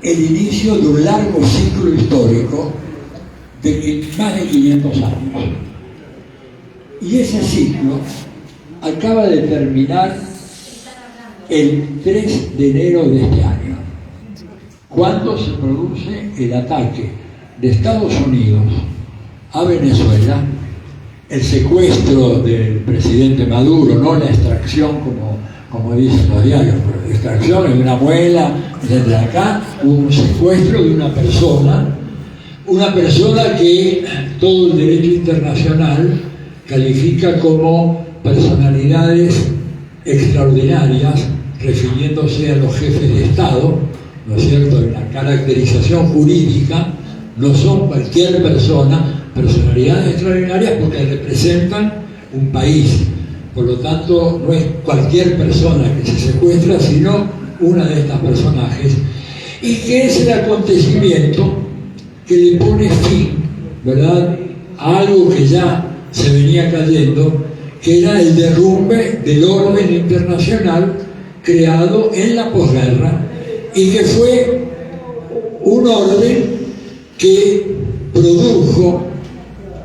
el inicio de un largo ciclo histórico de más de 500 años. Y ese ciclo acaba de terminar el 3 de enero de este año, cuando se produce el ataque de Estados Unidos a Venezuela, el secuestro del presidente Maduro, no la extracción como dicen los diarios, pero la extracción es una muela, desde acá un secuestro de una persona que todo el derecho internacional califica como personalidades extraordinarias, refiriéndose a los jefes de Estado, ¿no es cierto? En la caracterización jurídica no son cualquier persona, personalidades extraordinarias porque representan un país. Por lo tanto, no es cualquier persona que se secuestra, sino una de estas personajes, y que es el acontecimiento que le pone fin, ¿verdad?, a algo que ya se venía cayendo, que era el derrumbe del orden internacional creado en la posguerra, y que fue un orden que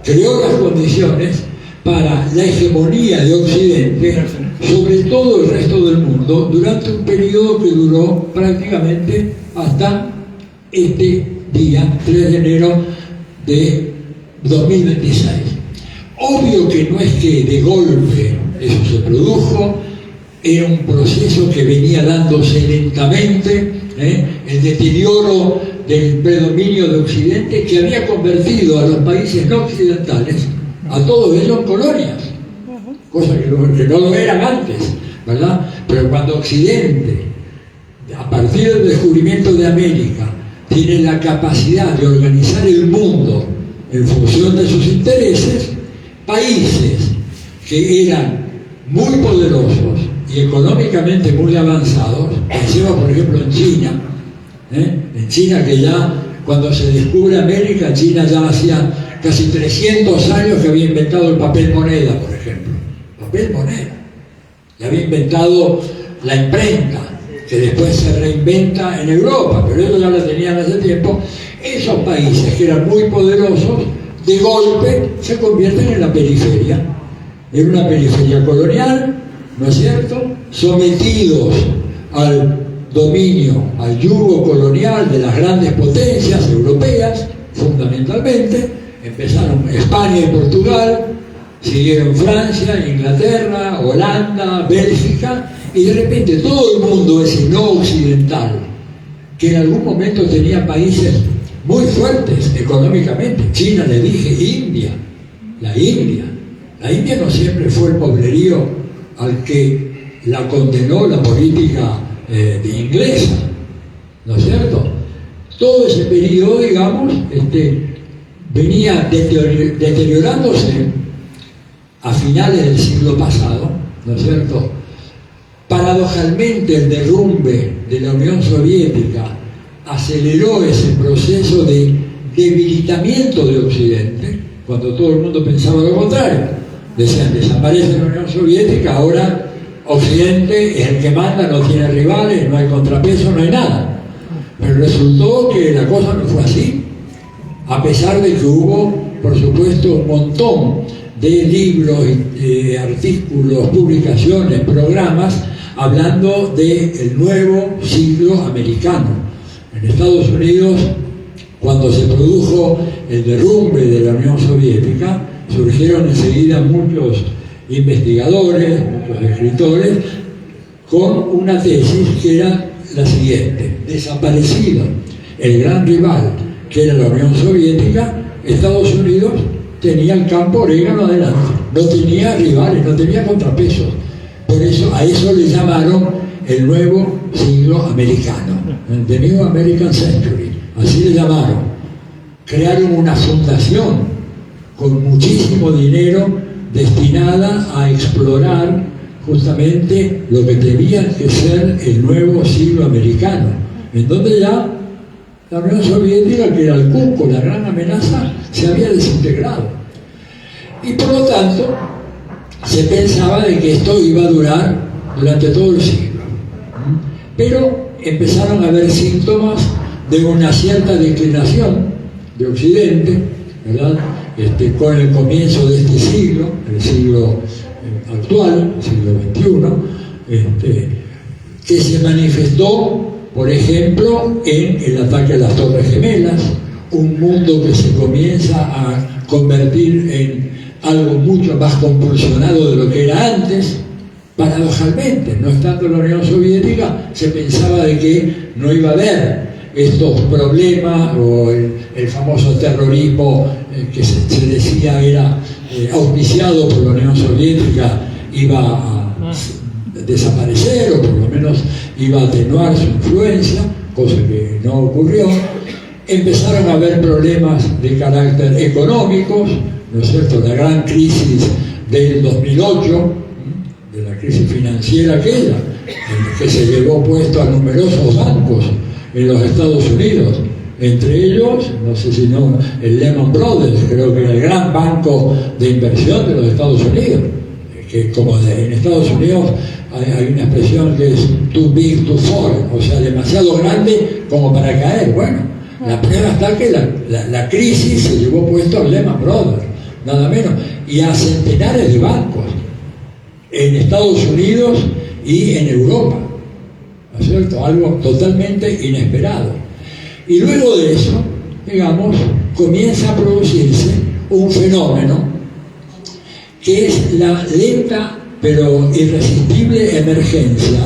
creó las condiciones para la hegemonía de Occidente sobre todo el resto del mundo durante un periodo que duró prácticamente hasta este día 3 de enero de 2026. Obvio que no es que de golpe eso se produjo, era un proceso que venía dándose lentamente, el deterioro del predominio de Occidente, que había convertido a los países no occidentales, a todos ellos, en colonias, cosa que no lo eran antes, ¿verdad? Pero cuando Occidente, a partir del descubrimiento de América, tiene la capacidad de organizar el mundo en función de sus intereses, países que eran muy poderosos y económicamente muy avanzados, pensemos por ejemplo en China, en China, que ya cuando se descubre América, China ya hacía casi 300 años que había inventado el papel moneda, por ejemplo. Papel moneda. Y había inventado la imprenta, que después se reinventa en Europa, pero ellos ya la tenían hace tiempo. Esos países que eran muy poderosos, de golpe se convierten en la periferia, en una periferia colonial, ¿no es cierto?, sometidos al dominio, al yugo colonial de las grandes potencias europeas, fundamentalmente. Empezaron España y Portugal, siguieron Francia, Inglaterra, Holanda, Bélgica, y de repente todo el mundo ese no occidental, que en algún momento tenía países muy fuertes económicamente, China, le dije, India, la India no siempre fue el pobrerío al que la condenó la política de inglesa, ¿no es cierto? Todo ese periodo, digamos, venía deteriorándose a finales del siglo pasado, ¿no es cierto? Paradojalmente, el derrumbe de la Unión Soviética aceleró ese proceso de debilitamiento de Occidente, cuando todo el mundo pensaba lo contrario. Decían, desaparece la Unión Soviética, ahora Occidente es el que manda, no tiene rivales, no hay contrapeso, no hay nada. Pero resultó que la cosa no fue así, a pesar de que hubo, por supuesto, un montón de libros, artículos, publicaciones, programas, hablando del nuevo siglo americano. En Estados Unidos, cuando se produjo el derrumbe de la Unión Soviética, surgieron enseguida muchos investigadores, muchos escritores, con una tesis que era la siguiente: desaparecido el gran rival que era la Unión Soviética, Estados Unidos tenía el campo orégano adelante, no tenía rivales, no tenía contrapesos. Por eso a eso le llamaron el nuevo siglo americano, The New American Century, así le llamaron. Crearon una fundación con muchísimo dinero destinada a explorar justamente lo que tenía que ser el nuevo siglo americano, en donde ya la Unión Soviética, que era el cuco, la gran amenaza, se había desintegrado. Y por lo tanto, se pensaba de que esto iba a durar durante todo el siglo. Pero empezaron a haber síntomas de una cierta declinación de Occidente, ¿verdad? Con el comienzo de este siglo, el siglo actual, el siglo XXI, que se manifestó, por ejemplo, en el ataque a las Torres Gemelas, un mundo que se comienza a convertir en algo mucho más compulsionado de lo que era antes. Paradojalmente, no estando la Unión Soviética, se pensaba de que no iba a haber estos problemas o el famoso terrorismo que se decía era auspiciado por la Unión Soviética iba a desaparecer o por lo menos iba a atenuar su influencia, cosa que no ocurrió. Empezaron a haber problemas de carácter económicos, ¿no es cierto? La gran crisis del 2008, de la crisis financiera aquella, que se llevó puesto a numerosos bancos en los Estados Unidos, entre ellos, no sé si no, el Lehman Brothers, creo que era el gran banco de inversión de los Estados Unidos, que como en Estados Unidos hay una expresión que es too big to fall, o sea, demasiado grande como para caer. Bueno, la prueba está que la crisis se llevó puesto al Lehman Brothers, nada menos, y a centenares de bancos en Estados Unidos y en Europa, ¿no es cierto? Algo totalmente inesperado. Y luego de eso, digamos, comienza a producirse un fenómeno que es la lenta pero irresistible emergencia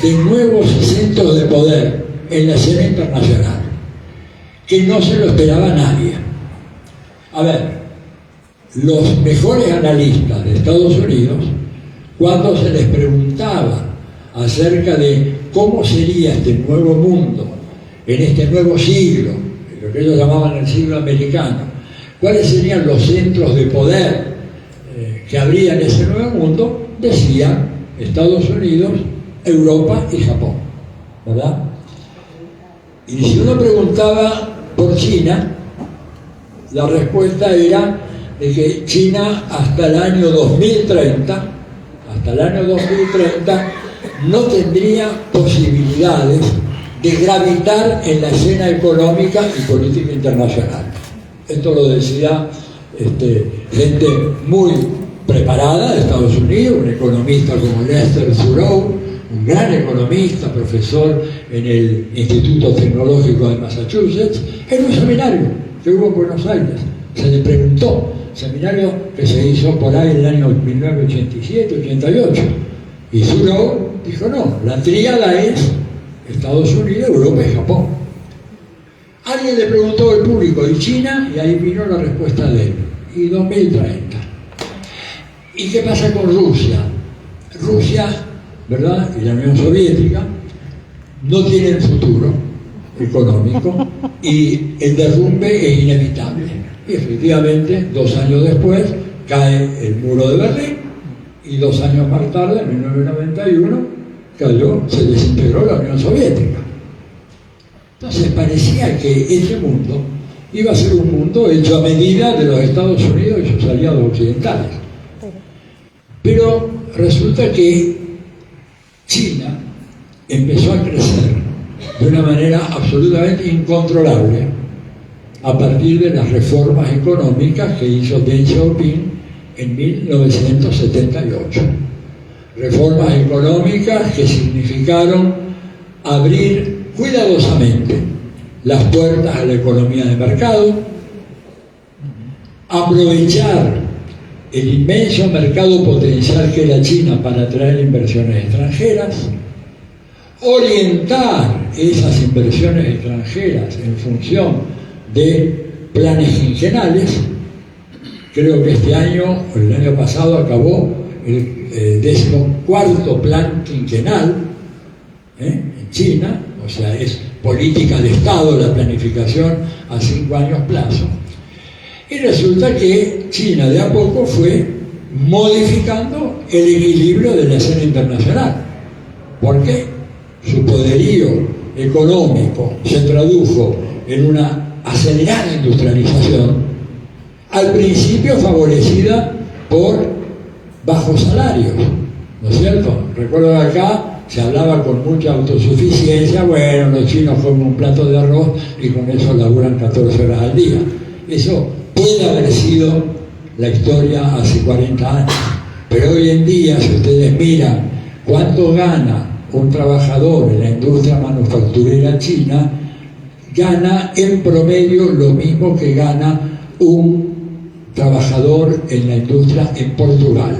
de nuevos centros de poder en la escena internacional, que no se lo esperaba nadie. A ver, los mejores analistas de Estados Unidos, cuando se les preguntaba acerca de cómo sería este nuevo mundo, en este nuevo siglo, lo que ellos llamaban el siglo americano, cuáles serían los centros de poder que habría en ese nuevo mundo, decían Estados Unidos, Europa y Japón, ¿verdad? Y si uno preguntaba por China, la respuesta era de que China hasta el año 2030 no tendría posibilidades de gravitar en la escena económica y política internacional. Esto lo decía gente muy preparada de Estados Unidos, un economista como Lester Thurow, un gran economista, profesor en el Instituto Tecnológico de Massachusetts, en un seminario que hubo en Buenos Aires. Se le preguntó, seminario que se hizo por ahí en el año 1987-88, y Thurow dijo no, la tríada es Estados Unidos, Europa y Japón. Alguien le preguntó al público, ¿y China? Y ahí vino la respuesta de él, y 2030. ¿Y qué pasa con Rusia? Rusia, ¿verdad?, y la Unión Soviética no tienen futuro económico y el derrumbe es inevitable. Y efectivamente, 2 años después, cae el muro de Berlín y 2 años más tarde, en 1991, se desintegró la Unión Soviética. Entonces parecía que este mundo iba a ser un mundo hecho a medida de los Estados Unidos y sus aliados occidentales. Pero resulta que China empezó a crecer de una manera absolutamente incontrolable a partir de las reformas económicas que hizo Deng Xiaoping en 1978. Reformas económicas que significaron abrir cuidadosamente las puertas a la economía de mercado, aprovechar el inmenso mercado potencial que era China para atraer inversiones extranjeras, orientar esas inversiones extranjeras en función de planes quinquenales. Creo que este año, o el año pasado, acabó el 14º plan quinquenal en China, o sea, es política de Estado la planificación a 5 años plazo. Y resulta que China de a poco fue modificando el equilibrio de la escena internacional. ¿Por qué? Su poderío económico se tradujo en una acelerada industrialización, al principio favorecida por bajos salarios, ¿no es cierto? Recuerdo acá se hablaba con mucha autosuficiencia. Bueno, los chinos comen un plato de arroz y con eso laburan 14 horas al día. Eso puede haber sido la historia hace 40 años, pero hoy en día, si ustedes miran cuánto gana un trabajador en la industria manufacturera china, gana en promedio lo mismo que gana un trabajador en la industria en Portugal.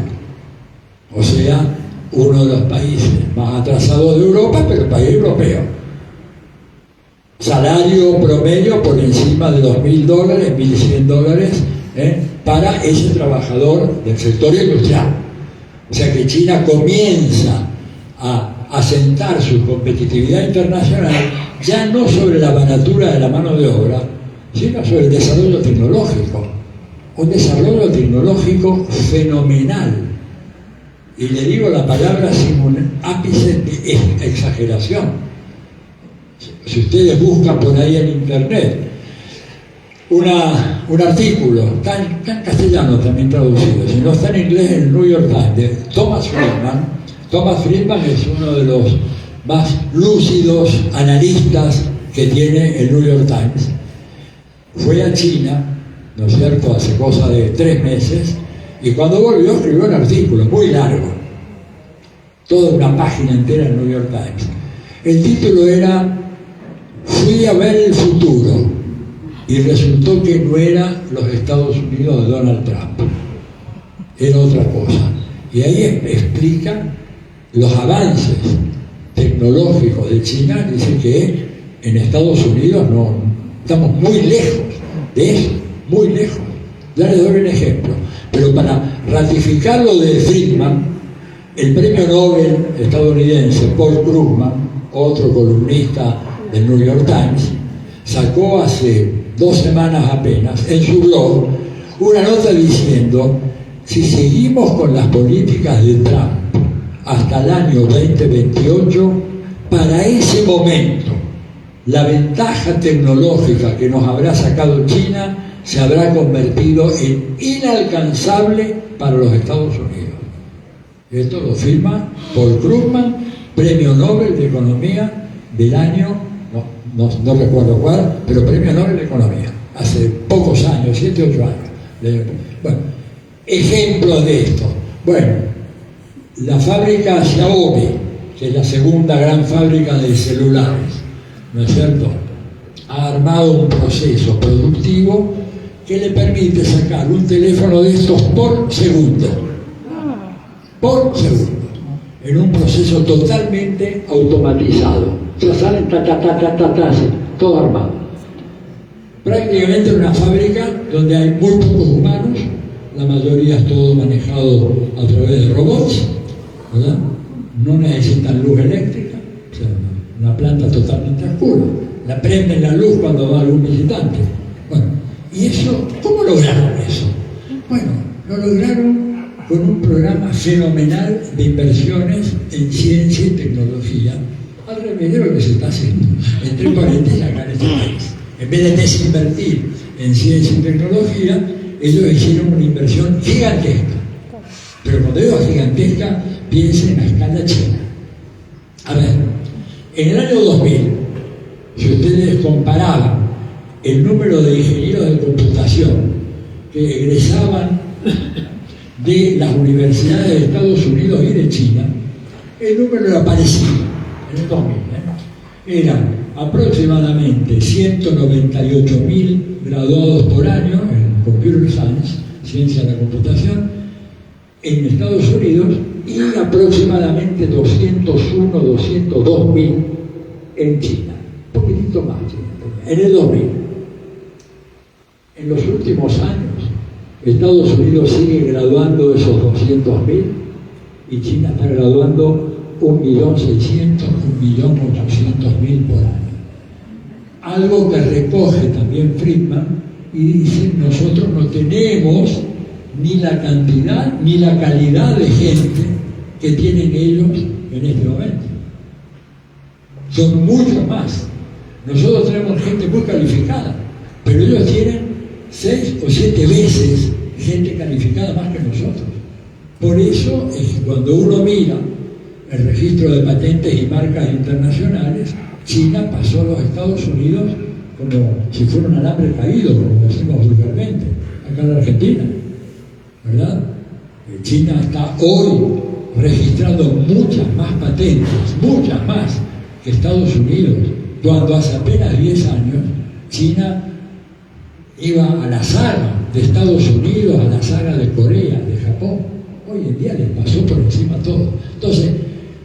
O sea, uno de los países más atrasados de Europa, pero país europeo. Salario promedio por encima de $2.000, $1.100, para ese trabajador del sector industrial. O sea que China comienza a asentar su competitividad internacional ya no sobre la baratura de la mano de obra, sino sobre el desarrollo tecnológico. Un desarrollo tecnológico fenomenal. Y le digo la palabra sin un ápice de exageración. Si ustedes buscan por ahí en internet un artículo, está en castellano también traducido, si no está en inglés, en el New York Times, de Thomas Friedman. Thomas Friedman es uno de los más lúcidos analistas que tiene el New York Times. Fue a China, ¿no es cierto?, hace cosa de 3 meses, y cuando volvió escribió un artículo muy largo, toda una página entera en el New York Times. El título era "Fui a ver el futuro", y resultó que no era los Estados Unidos de Donald Trump, era otra cosa. Y ahí explica los avances tecnológicos de China. Dice que en Estados Unidos no estamos muy lejos de eso, muy lejos. Ya les doy un ejemplo, pero para ratificar lo de Friedman, el premio Nobel estadounidense Paul Krugman, otro columnista del New York Times, sacó hace 2 semanas apenas en su blog una nota diciendo: si seguimos con las políticas de Trump hasta el año 2028, para ese momento la ventaja tecnológica que nos habrá sacado China se habrá convertido en inalcanzable para los Estados Unidos. Esto lo firma Paul Krugman, premio Nobel de Economía del año, no recuerdo cuál, pero premio Nobel de Economía, hace pocos años, 7, 8 años. Bueno, ejemplos de esto. Bueno, la fábrica Xiaomi, que es la segunda gran fábrica de celulares, ¿no es cierto?, ha armado un proceso productivo que le permite sacar un teléfono de estos por segundo, en un proceso totalmente automatizado. O sea, salen todo armado. Prácticamente una fábrica donde hay muy pocos humanos, la mayoría es todo manejado a través de robots, ¿verdad? No necesitan luz eléctrica, o sea, una planta totalmente oscura. La prenden la luz cuando va algún visitante. Bueno, ¿y eso? ¿Cómo lograron eso? Bueno, lo lograron con un programa fenomenal de inversiones en ciencia y tecnología, al revés de lo que se está haciendo, entre paréntesis, acá en este país. En vez de desinvertir en ciencia y tecnología, ellos hicieron una inversión gigantesca. Pero cuando digo gigantesca, piensen a escala china. A ver, en el año 2000, si ustedes comparaban el número de ingenieros de computación que egresaban de las universidades de Estados Unidos y de China, el número era parecido en el 2000. Eran aproximadamente 198.000 graduados por año en Computer Science, ciencia de la computación, en Estados Unidos, y aproximadamente 202.000 en China. Un poquitito más, en el 2000. En los últimos años, Estados Unidos sigue graduando esos 200.000 y China está graduando 1.600.000, 1.800.000 por año. Algo que recoge también Friedman y dice: nosotros no tenemos ni la cantidad ni la calidad de gente que tienen ellos en este momento. Son mucho más. Nosotros tenemos gente muy calificada, pero ellos tienen 6 o 7 veces gente calificada más que nosotros. Por eso es que cuando uno mira el registro de patentes y marcas internacionales, China pasó a los Estados Unidos como si fuera un alambre caído, como decimos vulgarmente, acá en la Argentina, ¿verdad? China está hoy registrando muchas más patentes, muchas más que Estados Unidos, cuando hace apenas 10 años China iba a la saga de Estados Unidos, a la saga de Corea, de Japón. Hoy en día les pasó por encima todo. Entonces,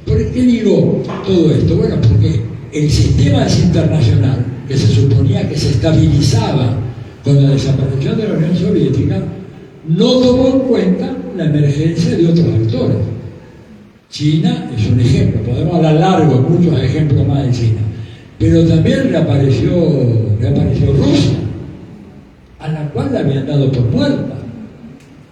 ¿por qué digo todo esto? Bueno, porque el sistema internacional, que se suponía que se estabilizaba con la desaparición de la Unión Soviética, no tomó en cuenta la emergencia de otros actores. China es un ejemplo, podemos hablar largo, muchos ejemplos más de China, pero también reapareció Rusia, a la cual le habían dado por muerta.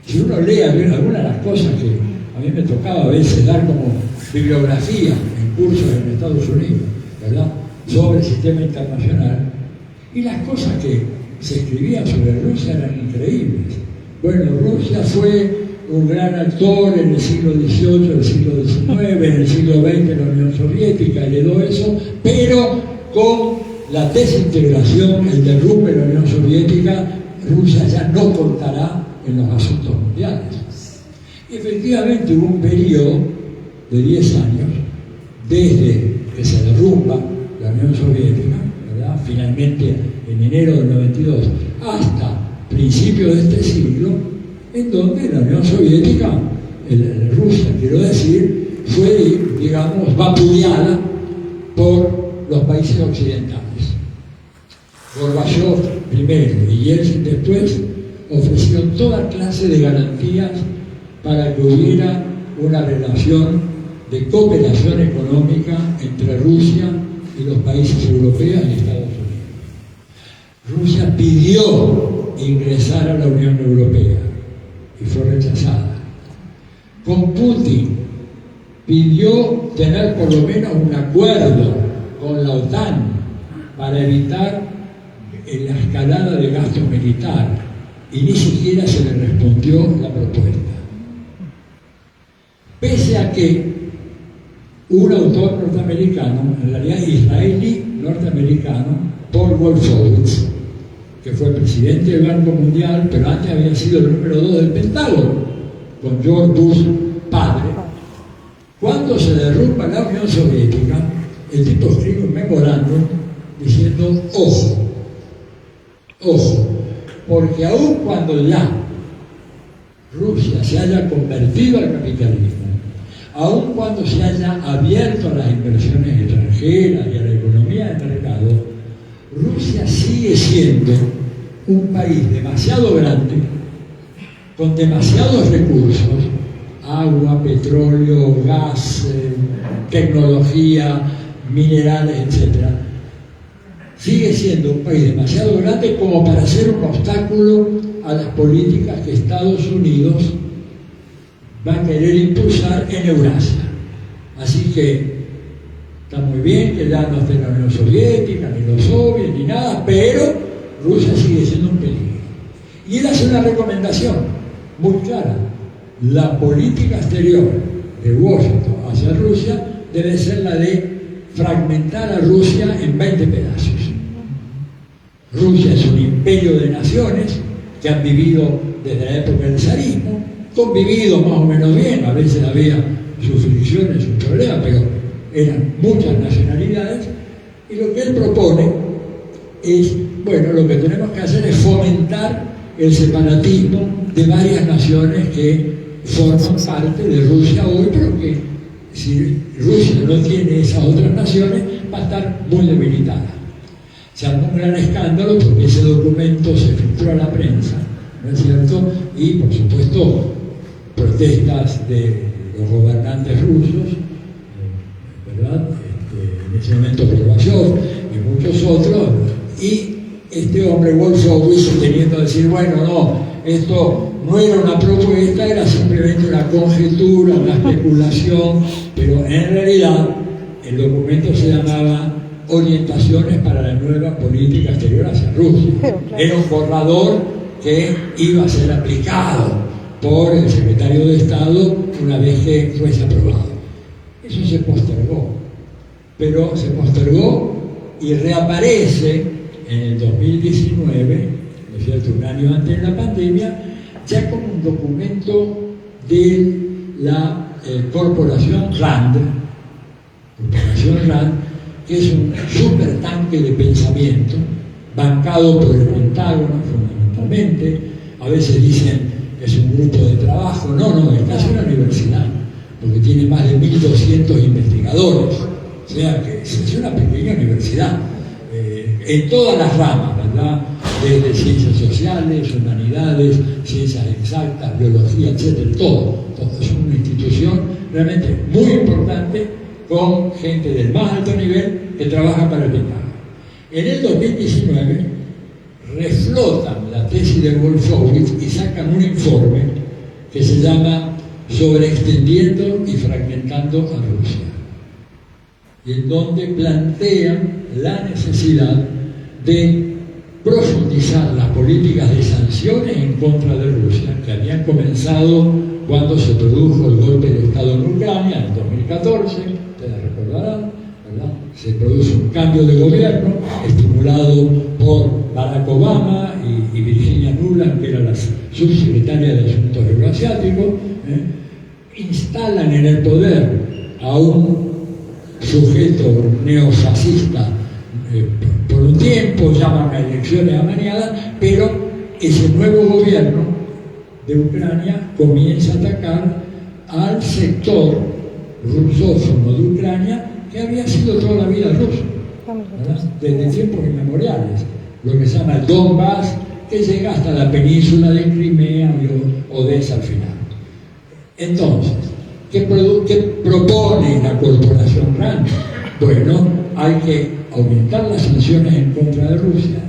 Si uno lee algunas de las cosas que a mí me tocaba a veces dar como bibliografía en cursos en Estados Unidos, ¿verdad?, sobre el sistema internacional, y las cosas que se escribían sobre Rusia eran increíbles. Bueno, Rusia fue un gran actor en el siglo XVIII, en el siglo XIX, en el siglo XX, la Unión Soviética heredó eso, pero con la desintegración, el derrumbe de la Unión Soviética, Rusia ya no contará en los asuntos mundiales. Y efectivamente hubo un periodo de 10 años, desde que se derrumba la Unión Soviética, ¿verdad?, finalmente en enero del 92, hasta principios de este siglo, en donde la Unión Soviética, Rusia quiero decir, fue, digamos, vapuleada por los países occidentales. Gorbachov primero y Yeltsin después ofrecieron toda clase de garantías para que hubiera una relación de cooperación económica entre Rusia y los países europeos y Estados Unidos. Rusia pidió ingresar a la Unión Europea y fue rechazada. Con Putin pidió tener por lo menos un acuerdo con la OTAN para evitar la escalada de gasto militar, y ni siquiera se le respondió la propuesta. Pese a que un autor norteamericano, en realidad israelí norteamericano, Paul Wolfowitz, que fue presidente del Banco Mundial, pero antes había sido el número 2 del Pentágono, con George Bush padre, cuando se derrumba la Unión Soviética, el tipo escribe un memorándum diciendo, ojo, porque aun cuando ya Rusia se haya convertido al capitalismo, aun cuando se haya abierto a las inversiones extranjeras y a la economía de mercado, Rusia sigue siendo un país demasiado grande, con demasiados recursos, agua, petróleo, gas, tecnología, minerales, etc. Sigue siendo un país demasiado grande como para ser un obstáculo a las políticas que Estados Unidos va a querer impulsar en Eurasia. Así que está muy bien que ya no esté la Unión Soviética, ni los soviets, ni nada, pero Rusia sigue siendo un peligro. Y él hace una recomendación muy clara. La política exterior de Washington hacia Rusia debe ser la de fragmentar a Rusia en 20 pedazos. Rusia es un imperio de naciones que han vivido desde la época del zarismo, convivido más o menos bien, a veces había sus fricciones, sus problemas, pero eran muchas nacionalidades, y lo que él propone es, bueno, lo que tenemos que hacer es fomentar el separatismo de varias naciones que forman parte de Rusia hoy, pero que si Rusia no tiene esas otras naciones, va a estar muy debilitada. Se armó un gran escándalo porque ese documento se filtró a la prensa, ¿no es cierto? Y, por supuesto, protestas de los gobernantes rusos, ¿verdad? En ese momento Gorbachov y muchos otros, y este hombre Wolfowitz teniendo a decir, bueno, no, esto no era una propuesta, era simplemente una conjetura, una especulación, pero en realidad el documento se llamaba Orientaciones para la nueva política exterior hacia Rusia. Era un borrador que iba a ser aplicado por el secretario de Estado una vez que fuese aprobado. El Eso se postergó, pero se postergó y reaparece en el 2019, ¿no es cierto?, un año antes de la pandemia, ya como un documento de la Corporación RAND, que es un supertanque de pensamiento, bancado por el Pentágono fundamentalmente. A veces dicen es un grupo de trabajo, no, es casi una universidad, porque tiene más de 1.200 investigadores, o sea que es una pequeña universidad, en todas las ramas, ¿verdad?, desde ciencias sociales, humanidades, ciencias exactas, biología, etcétera, todo. Es una institución realmente muy importante, con gente del más alto nivel que trabaja para el Pentágono. En el 2019 reflotan la tesis de Wolfowitz y sacan un informe que se llama Sobreextendiendo y fragmentando a Rusia, y en donde plantean la necesidad de profundizar las políticas de sanciones en contra de Rusia, que habían comenzado cuando se produjo el golpe de Estado en Ucrania en 2014, ustedes recordarán, ¿verdad? Se produce un cambio de gobierno estimulado por Barack Obama y Virginia Nuland, que era la subsecretaria de Asuntos Euroasiáticos, instalan en el poder a un sujeto neofascista por un tiempo, llaman a elecciones amañadas, pero ese nuevo gobierno de Ucrania comienza a atacar al sector rusófono de Ucrania, que había sido toda la vida ruso, ¿verdad?, desde tiempos inmemoriales, lo que se llama el Donbass, que llega hasta la península de Crimea y Odessa al final. Entonces, ¿qué propone la corporación RAND? Bueno, hay que aumentar las sanciones en contra de Rusia,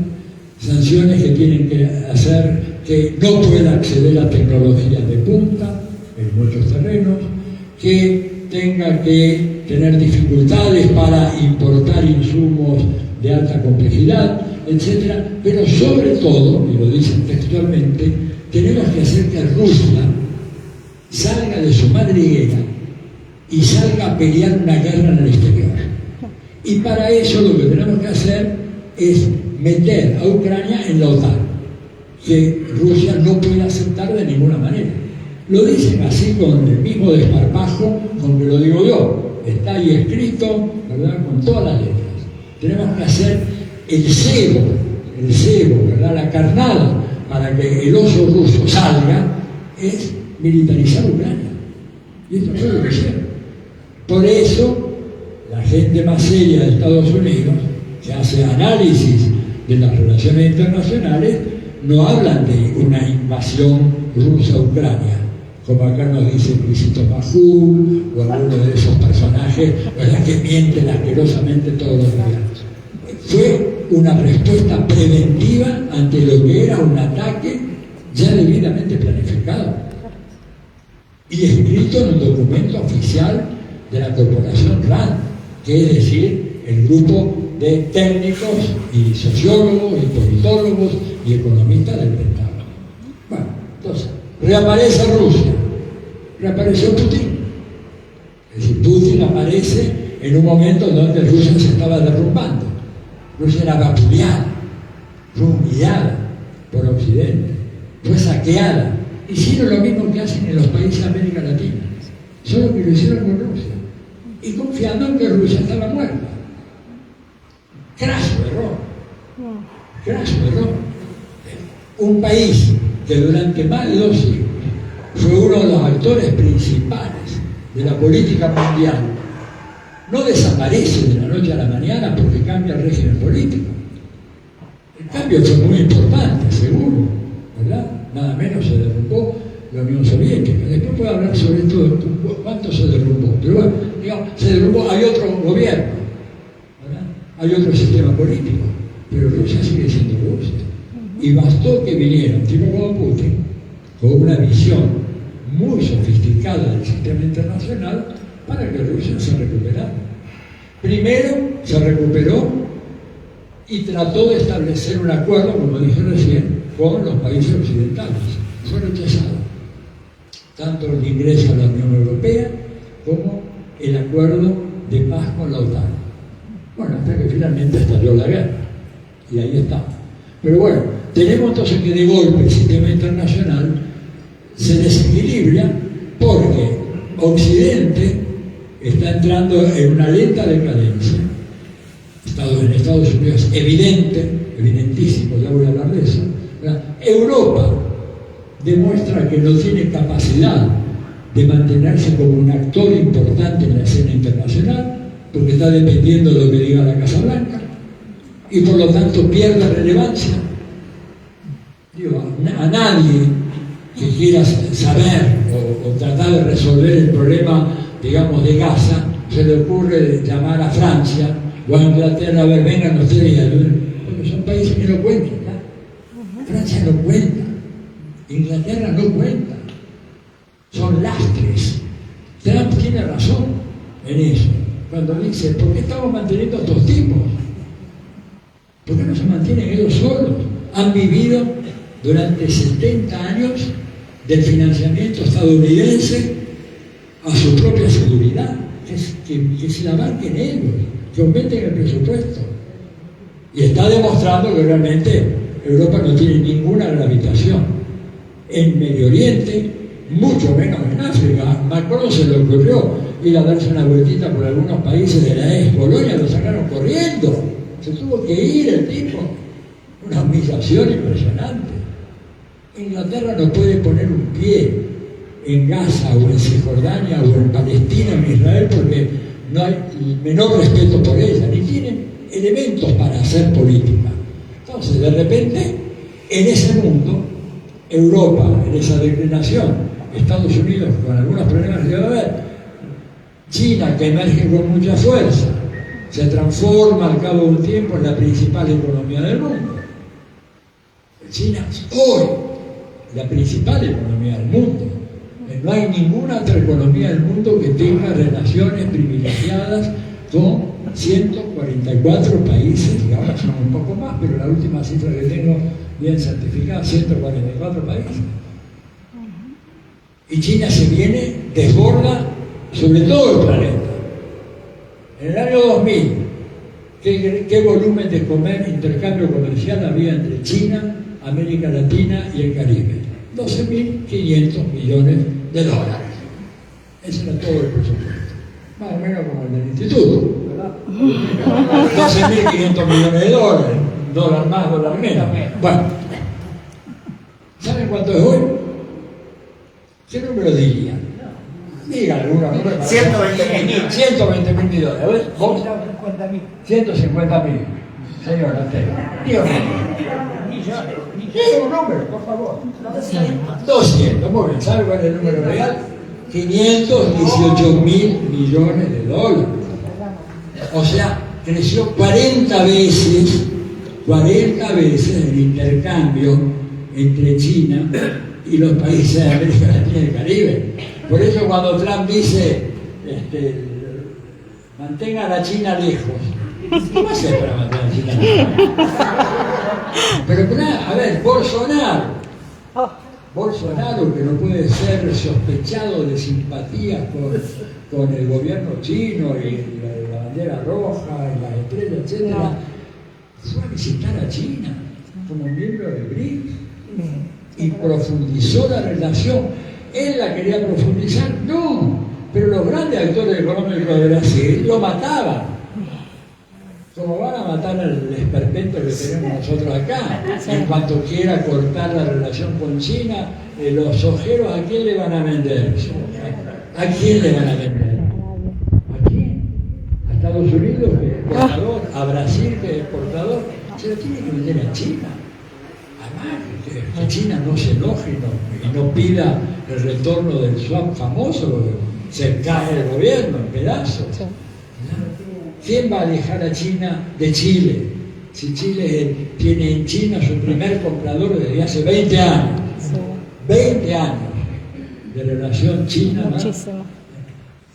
sanciones que tienen que hacer que no pueda acceder a tecnologías de punta en muchos terrenos, que tenga que tener dificultades para importar insumos de alta complejidad, etc. Pero sobre todo, y lo dicen textualmente, tenemos que hacer que Rusia salga de su madriguera y salga a pelear una guerra en el exterior. Y para eso lo que tenemos que hacer es meter a Ucrania en la OTAN, que Rusia no puede aceptar de ninguna manera. Lo dicen así con el mismo desparpajo con que lo digo yo. Está ahí escrito, ¿verdad?, con todas las letras. Tenemos que hacer el cebo, ¿verdad?, la carnada, para que el oso ruso salga, es militarizar Ucrania. Y esto fue lo que hicieron. Por eso, la gente más seria de Estados Unidos, que hace análisis de las relaciones internacionales, no hablan de una invasión rusa a Ucrania, como acá nos dice Luisito Majú o alguno de esos personajes, ¿verdad?, que mienten asquerosamente todos los días. Fue una respuesta preventiva ante lo que era un ataque ya debidamente planificado y escrito en un documento oficial de la corporación RAND, que es decir, el grupo de técnicos y sociólogos y politólogos y economistas del Pentágono. Bueno, entonces, reaparece Rusia, reapareció Putin. Es decir, Putin aparece en un momento en donde Rusia se estaba derrumbando. Rusia era vapuleada, fue humillada por Occidente, fue saqueada. Hicieron lo mismo que hacen en los países de América Latina, solo que lo hicieron con Rusia, y confiando en que Rusia estaba muerta. Craso error. Un país que durante más de 2 siglos fue uno de los actores principales de la política mundial, no desaparece de la noche a la mañana porque cambia el régimen político. El cambio fue muy importante, seguro, ¿verdad? Nada menos se derrumbó la Unión Soviética. Después puedo hablar sobre esto, cuánto se derrumbó. Pero bueno, digamos, se derrumbó, hay otro gobierno, ¿verdad?, hay otro sistema político, pero Rusia sigue siendo Rusia. Y bastó que viniera un tipo como Putin, con una visión muy sofisticada del sistema internacional, para que Rusia se recuperara. Primero se recuperó y trató de establecer un acuerdo, como dije recién, con los países occidentales. Fue rechazado tanto el ingreso a la Unión Europea como el acuerdo de paz con la OTAN. Bueno, hasta que finalmente estalló la guerra. Y ahí está. Pero bueno, tenemos entonces que de golpe el sistema internacional se desequilibra porque Occidente está entrando en una lenta decadencia. En Estados Unidos es evidentísimo, ya voy a hablar de eso. Europa demuestra que no tiene capacidad de mantenerse como un actor importante en la escena internacional, porque está dependiendo de lo que diga la Casa Blanca, y por lo tanto pierde relevancia. Digo, a nadie que quiera saber o tratar de resolver el problema, digamos, de Gaza, se le ocurre llamar a Francia o a Inglaterra, a ver, vengan ustedes y ayuden, porque son países que no cuentan, ¿no? Francia no cuenta, Inglaterra no cuenta, son lastres. Trump tiene razón en eso, cuando dice, ¿por qué estamos manteniendo a estos tipos? ¿Por qué no se mantienen ellos solos? Han vivido durante 70 años del financiamiento estadounidense a su propia seguridad, que se la banquen ellos, que aumenten el presupuesto. Y está demostrando que realmente Europa no tiene ninguna gravitación. En Medio Oriente, mucho menos en África. Macron se le ocurrió ir a darse una vueltita por algunos países de la ex Polonia, lo sacaron corriendo. Se tuvo que ir el tipo. Una humillación impresionante. Inglaterra no puede poner un pie en Gaza o en Cisjordania o en Palestina o en Israel porque no hay el menor respeto por ella, ni tienen elementos para hacer política. Entonces, de repente, en ese mundo, Europa, en esa declinación, Estados Unidos con algunos problemas que debe haber, China, que emerge con mucha fuerza, se transforma al cabo de un tiempo en la principal economía del mundo. China es hoy la principal economía del mundo. No hay ninguna otra economía del mundo que tenga relaciones privilegiadas con 144 países, y ahora son un poco más, pero la última cifra que tengo bien certificada, 144 países. Y China se viene, desborda sobre todo el planeta. En el año 2000, ¿qué volumen de intercambio comercial había entre China, América Latina y el Caribe? 12.500 millones de dólares. Ese era todo el presupuesto. Más o menos como el del instituto, ¿verdad? 12.500 millones de dólares. Dólar más, dólar menos. Bueno, ¿saben cuánto es hoy? ¿Qué número diría? Diga algunos números. 120.000 millones. A ver, ¿vos? 150.000. Señor Ortega. Dios mío. Un número, por favor. 200, muy bien. ¿Sabe cuál es el número real? 518.000 millones de dólares. O sea, creció 40 veces el intercambio entre China y los países de América Latina y el Caribe. Por eso cuando Trump dice, mantenga a la China lejos, ¿cómo hace para mantener a China lejos? Pero a ver, Bolsonaro, que no puede ser sospechado de simpatía con el gobierno chino y la bandera roja y las estrellas, etc., fue a visitar a China como miembro de BRICS y profundizó la relación. ¿Él la quería profundizar? No, pero los grandes actores económicos de Brasil lo mataban. Como van a matar al esperpento que tenemos nosotros acá, en cuanto quiera cortar la relación con China, los ojeros, ¿a quién le van a vender? ¿A quién le van a vender? ¿A quién? ¿A Estados Unidos, que es exportador? ¿A Brasil, que es exportador? Se lo tiene que vender a China. Además, que China no se enoje y no pida el retorno del swap famoso, se cae el gobierno en pedazos. ¿Quién va a alejar a China de Chile? Si Chile tiene en China su primer comprador desde hace 20 años. 20 años de relación China. Muchísimo.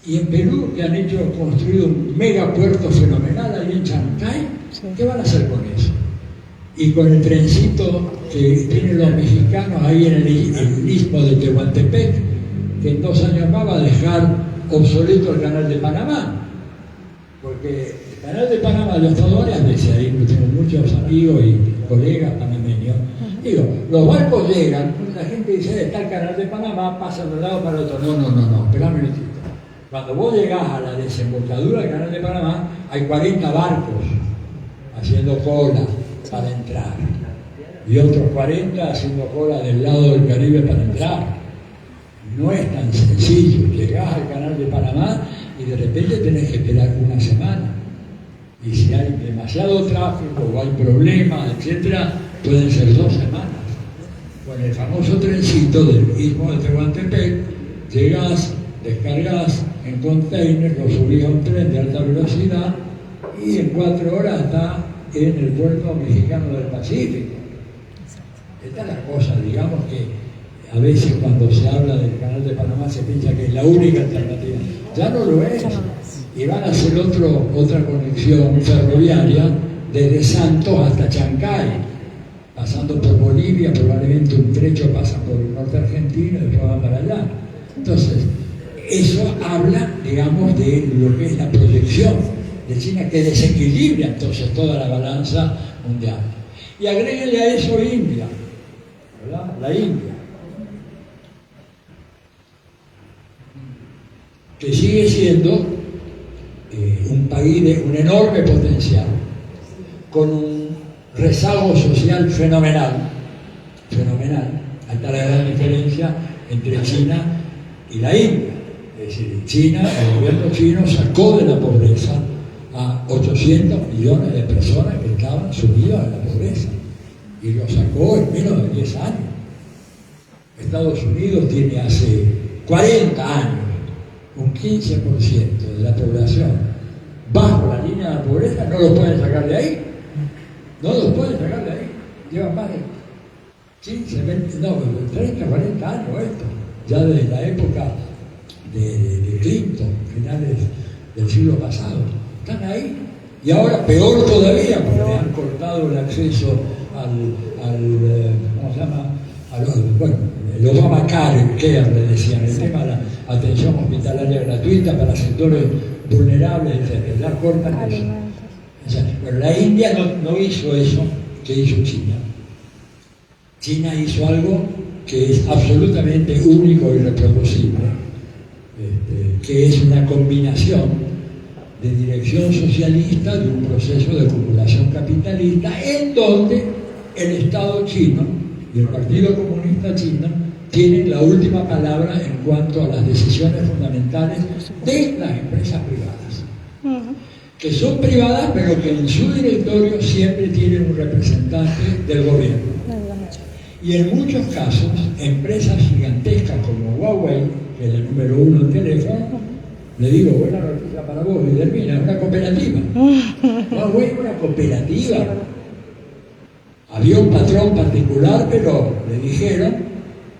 Y en Perú, que han construido un megapuerto fenomenal ahí en Chancay, ¿qué van a hacer con eso? Y con el trencito que tienen los mexicanos ahí en el istmo de Tehuantepec, que en 2 años más va a dejar obsoleto el canal de Panamá, porque el canal de Panamá, yo he estado varias veces ahí, tengo muchos amigos y colegas panameños. Digo, los barcos llegan, la gente dice, está el canal de Panamá, pasa de un lado para el otro. No, esperá un minutito. Cuando vos llegás a la desembocadura del canal de Panamá, hay 40 barcos haciendo cola para entrar. Y otros 40 haciendo cola del lado del Caribe para entrar. No es tan sencillo. Llegás al canal de Panamá y de repente tenés que esperar una semana. Y si hay demasiado tráfico o hay problemas, etc., pueden ser 2 semanas. Con el famoso trencito del istmo de Tehuantepec, llegás, descargás en container, lo subís a un tren de alta velocidad y en 4 horas está en el puerto mexicano del Pacífico. Esta es la cosa, digamos que a veces cuando se habla del canal de Panamá se piensa que es la única alternativa. Ya no lo es. Y van a hacer otra conexión ferroviaria desde Santos hasta Chancay, pasando por Bolivia, probablemente un trecho pasa por el norte argentino y después va para allá. Entonces, eso habla, digamos, de lo que es la proyección de China, que desequilibra entonces toda la balanza mundial. Y agréguenle a eso India, ¿verdad? La India, que sigue siendo un país de un enorme potencial, con un rezago social fenomenal. Ahí está la gran diferencia entre China y la India. Es decir, China, el gobierno chino sacó de la pobreza a 800 millones de personas que estaban sumidas en la pobreza, y lo sacó en menos de 10 años. Estados Unidos tiene hace 40 años un 15% de la población bajo la línea de la pobreza. No lo pueden sacar de ahí. Llevan más de 15, 20, 30, 40 años esto, ya desde la época de Clinton, finales del siglo pasado. Están ahí. Y ahora peor todavía, porque le han cortado el acceso ¿cómo se llama? El Obamacare, le decían, el tema de la atención hospitalaria gratuita para sectores vulnerables, etc. Ya cortan eso. O sea, pero la India no hizo eso que hizo China. China hizo algo que es absolutamente único y reproducible, que es una combinación de dirección socialista de un proceso de acumulación capitalista, en donde el Estado chino y el Partido Comunista Chino tienen la última palabra en cuanto a las decisiones fundamentales de las empresas privadas, que son privadas, pero que en su directorio siempre tienen un representante del gobierno. Y en muchos casos, empresas gigantescas como Huawei, que es el número 1 en teléfono, le digo, buena noticia para vos, Guillermina, es una cooperativa. Huawei es una cooperativa. Había un patrón particular, pero le dijeron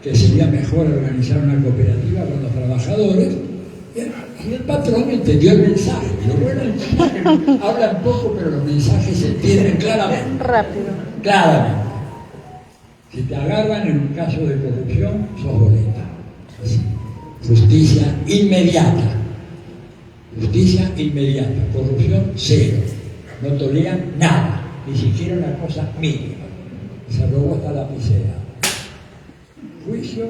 que sería mejor organizar una cooperativa con los trabajadores, y el patrón entendió el mensaje. Lo bueno es que hablan poco, pero los mensajes se entienden claramente. Rápido. Claramente. Si te agarran en un caso de corrupción, sos boleta. Así. Justicia inmediata. Justicia inmediata. Corrupción cero. No toleran nada, ni siquiera una cosa mínima. Se robó hasta la lapicera. Juicio,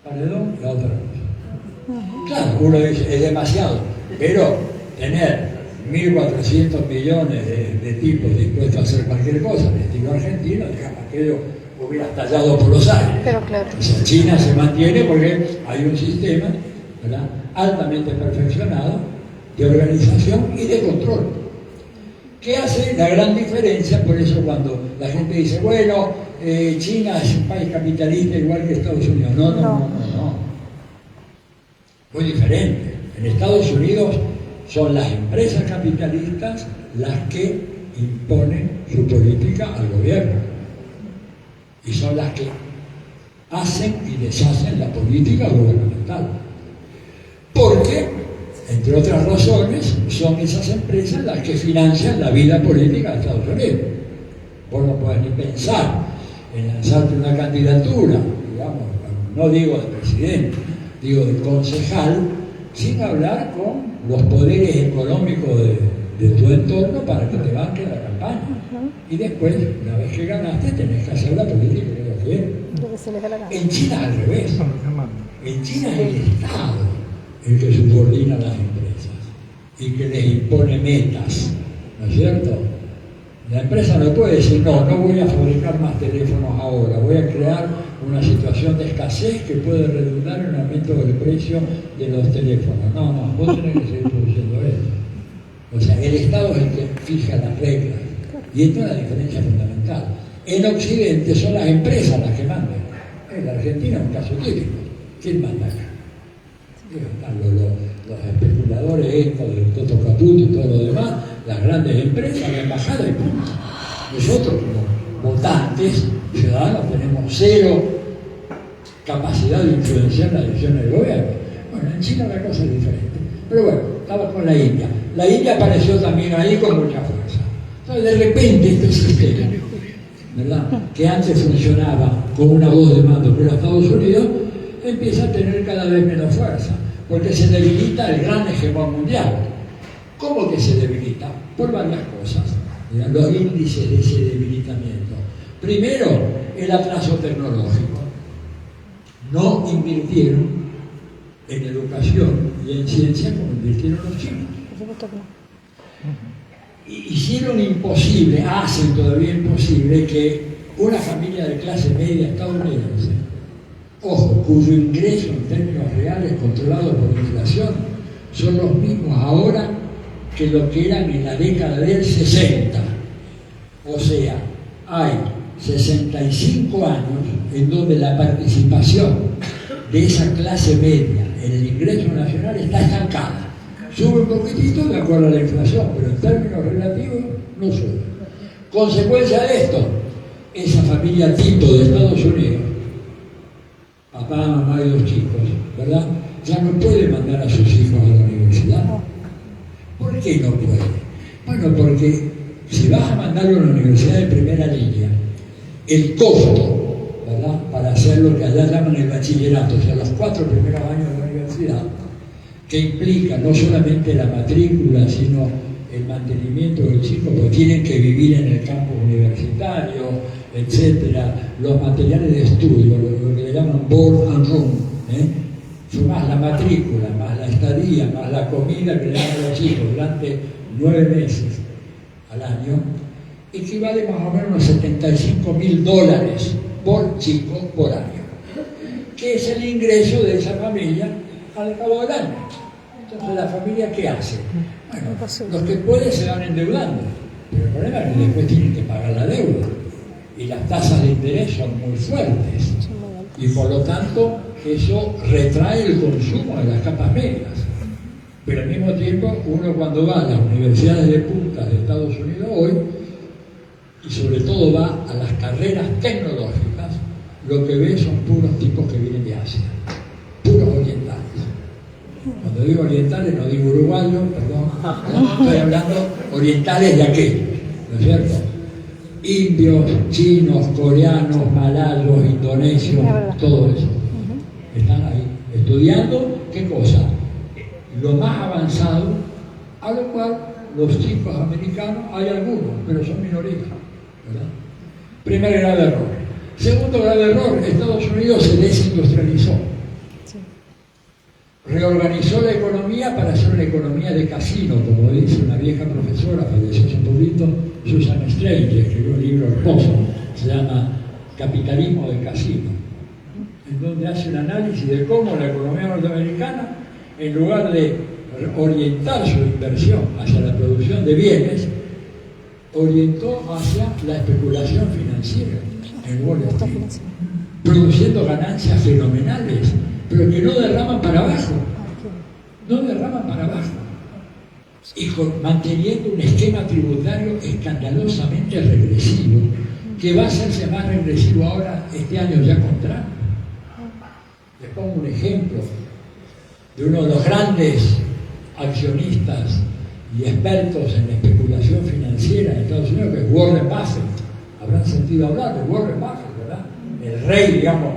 paredón, la otra cosa. Claro, uno dice, es demasiado, pero tener 1.400 millones de tipos dispuestos a hacer cualquier cosa, en estilo argentino, digamos, aquello hubiera estallado por los aires. Pero claro. O sea, China se mantiene porque hay un sistema, ¿verdad?, altamente perfeccionado de organización y de control, que hace la gran diferencia. Por eso cuando la gente dice, bueno, China es un país capitalista igual que Estados Unidos. No. Muy diferente. En Estados Unidos son las empresas capitalistas las que imponen su política al gobierno. Y son las que hacen y deshacen la política gubernamental. Porque, entre otras razones, son esas empresas las que financian la vida política de Estados Unidos. Vos no podés ni pensar en lanzarte una candidatura, digamos, no digo de presidente, digo de concejal, sin hablar con los poderes económicos de tu entorno para que te banquen la campaña. Y después, una vez que ganaste, tenés que hacer la política que ellos quieren. En China al revés. En China es el Estado el que subordina a las empresas y que les impone metas, ¿no es cierto? La empresa no puede decir, no voy a fabricar más teléfonos ahora, voy a crear una situación de escasez que puede redundar en un aumento del precio de los teléfonos. No, vos tenés que seguir produciendo eso. O sea, el Estado es el que fija las reglas. Y esto es una diferencia fundamental. En Occidente son las empresas las que mandan. En la Argentina es un caso típico. ¿Quién manda acá? Están los especuladores estos del Toto Caputo y todo lo demás, las grandes empresas, la embajada y punto. Nosotros como votantes, ciudadanos, tenemos cero capacidad de influenciar las decisiones del gobierno. Bueno, en China la cosa es diferente. Pero bueno, estaba con la India. La India apareció también ahí con mucha fuerza. Entonces de repente este sistema, ¿verdad?, que antes funcionaba con una voz de mando que era Estados Unidos, empieza a tener cada vez menos fuerza, porque se debilita el gran hegemón mundial. ¿Cómo que se debilita? Por varias cosas. Mirá, los índices de ese debilitamiento. Primero, el atraso tecnológico. No invirtieron en educación y en ciencia como invirtieron los chinos. Hicieron imposible, hacen todavía imposible que una familia de clase media estadounidense, ojo, cuyo ingreso en términos reales controlado por la inflación son los mismos ahora que lo que eran en la década del 60. O sea, hay 65 años en donde la participación de esa clase media en el ingreso nacional está estancada. Sube un poquitito de acuerdo a la inflación, pero en términos relativos no sube. Consecuencia de esto, esa familia tipo de Estados Unidos, papá, mamá y dos chicos, ¿verdad?, ya no puede mandar a sus hijos a la universidad. ¿Por qué no puede? Bueno, porque si vas a mandarlo a una universidad de primera línea, el costo, ¿verdad?, para hacer lo que allá llaman el bachillerato, o sea, los 4 primeros años de la universidad, que implica no solamente la matrícula, sino el mantenimiento del chico, porque tienen que vivir en el campus universitario, etcétera, los materiales de estudio, lo que le llaman board and room, más la matrícula, más la estadía, más la comida que le dan a los chicos durante 9 meses al año, equivale más o menos a $75.000 por chico por año, que es el ingreso de esa familia al cabo del año. Entonces, ¿la familia qué hace? Bueno, los que pueden se van endeudando, pero el problema es que después tienen que pagar la deuda y las tasas de interés son muy fuertes y por lo tanto eso retrae el consumo de las capas medias. Pero al mismo tiempo, uno cuando va a las universidades de punta de Estados Unidos hoy, y sobre todo va a las carreras tecnológicas, lo que ve son puros tipos que vienen de Asia, puros orientales. Cuando digo orientales no digo uruguayos, perdón, estoy hablando orientales de aquellos, ¿no es cierto? Indios, chinos, coreanos, malayos, indonesios, todo eso. Están ahí estudiando, ¿qué cosa? Lo más avanzado, a lo cual los chicos americanos, hay algunos, pero son minorías, ¿verdad? Primer grave error. Segundo grave error, Estados Unidos se desindustrializó. Reorganizó la economía para hacer una economía de casino, como dice una vieja profesora, falleció hace un poquito, Susan Strange, escribió un libro hermoso, se llama Capitalismo de Casino, en donde hace un análisis de cómo la economía norteamericana, en lugar de orientar su inversión hacia la producción de bienes, orientó hacia la especulación financiera en Wall Street, produciendo ganancias fenomenales, pero que no derraman para abajo, y manteniendo un esquema tributario escandalosamente regresivo, que va a hacerse más regresivo ahora este año ya con Trump. Les pongo un ejemplo de uno de los grandes accionistas y expertos en especulación financiera en Estados Unidos, que es Warren Buffett. Habrán sentido hablar de Warren Buffett, ¿verdad? El rey, digamos,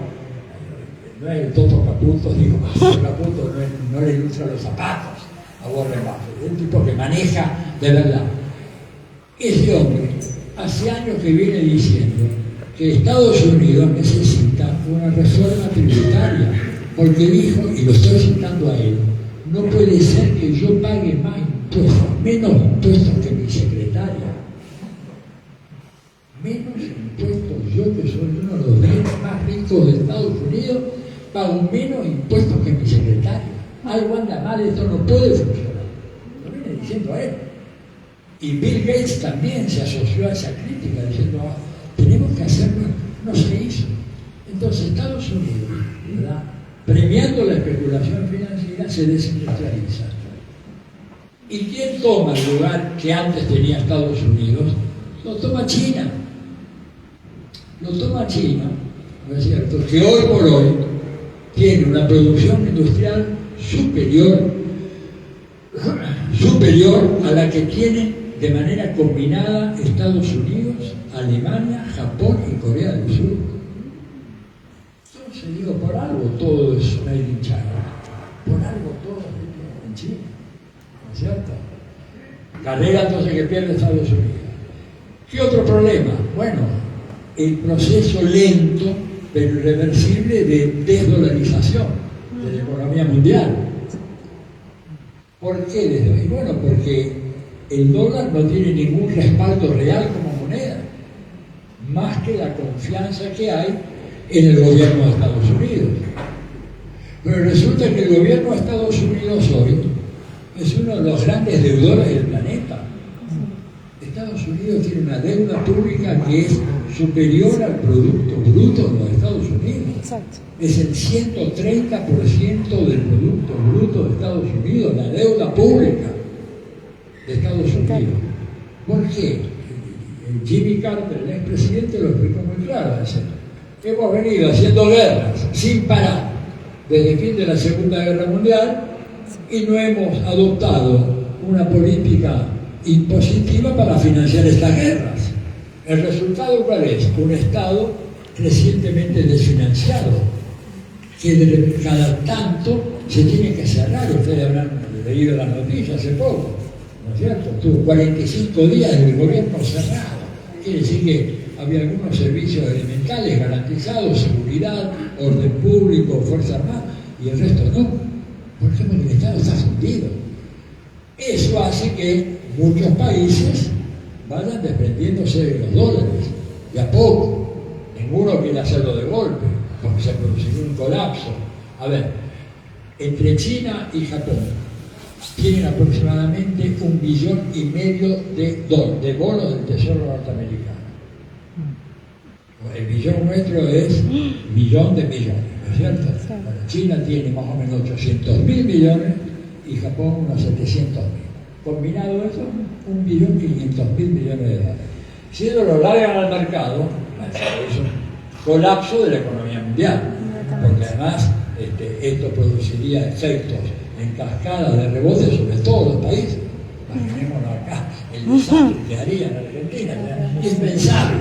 no es el Toto Caputo, digo, Toto Caputo no le ilustra los zapatos a Warren Buffett, es un tipo que maneja de verdad. Ese hombre hace años que viene diciendo que Estados Unidos necesita una reforma tributaria, porque dijo, y lo estoy citando a él, no puede ser que yo pague más impuestos, menos impuestos que mi secretaria. Menos impuestos, yo que soy uno de los 10 más ricos de Estados Unidos, pago menos impuestos que mi secretaria. Algo anda mal, esto no puede funcionar. Lo viene diciendo a él. Y Bill Gates también se asoció a esa crítica, diciendo, tenemos que hacerlo, no se hizo. Entonces Estados Unidos, ¿verdad?, premiando la especulación financiera, se desindustrializa. ¿Y quién toma el lugar que antes tenía Estados Unidos? Lo toma China. Lo toma China, ¿no es cierto?, que hoy por hoy tiene una producción industrial superior a la que tiene de manera combinada Estados Unidos, Alemania, Japón y Corea del Sur. Entonces digo, por algo todo es made in China, por algo todo es en China, ¿no es cierto? Carrera entonces que pierde Estados Unidos. ¿Qué otro problema? Bueno, el proceso lento pero irreversible de desdolarización de la economía mundial. ¿Por qué? Y bueno, porque el dólar no tiene ningún respaldo real como moneda, más que la confianza que hay en el gobierno de Estados Unidos. Pero resulta que el gobierno de Estados Unidos hoy es uno de los grandes deudores del planeta. Estados Unidos tiene una deuda pública que es superior al Producto Bruto de los Estados Unidos. Exacto. Es el 130% del Producto Bruto de Estados Unidos, la deuda pública de Estados Unidos. ¿Por qué? Jimmy Carter, el expresidente, lo explicó muy claro. Dice, hemos venido haciendo guerras sin parar desde el fin de la Segunda Guerra Mundial y no hemos adoptado una política impositiva para financiar estas guerras. ¿El resultado cuál es? Un Estado crecientemente desfinanciado, que cada tanto se tiene que cerrar. Ustedes habrán leído las noticias hace poco, ¿no es cierto? Tuvo 45 días el gobierno cerrado. Quiere decir que había algunos servicios elementales garantizados, seguridad, orden público, Fuerza Armada, y el resto no. ¿Por qué? Porque el Estado está fundido. Eso hace que muchos países vayan desprendiéndose de los dólares, de a poco. Ninguno quiere hacerlo de golpe, porque se produciría un colapso. A ver, entre China y Japón tienen aproximadamente 1,5 billones de bonos del Tesoro norteamericano. El billón nuestro es millón de millones, ¿no es cierto? Bueno, China tiene más o menos 800.000 millones y Japón unos 700.000. Combinado eso, 1.500.000 millones de dólares. Si ellos lo largan al mercado, es un colapso de la economía mundial, porque además esto produciría efectos en cascada de rebote sobre todos los países. Imaginémonos acá el desastre que haría en Argentina, impensable,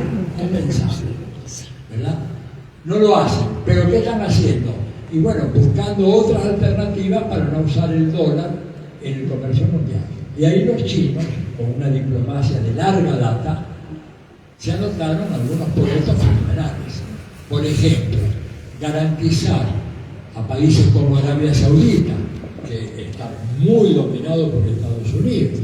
¿verdad? No lo hacen, pero ¿qué están haciendo? Y bueno, buscando otras alternativas para no usar el dólar en el comercio mundial. Y ahí los chinos, con una diplomacia de larga data, se adoptaron algunos proyectos fenomenales. Por ejemplo, garantizar a países como Arabia Saudita, que está muy dominado por Estados Unidos,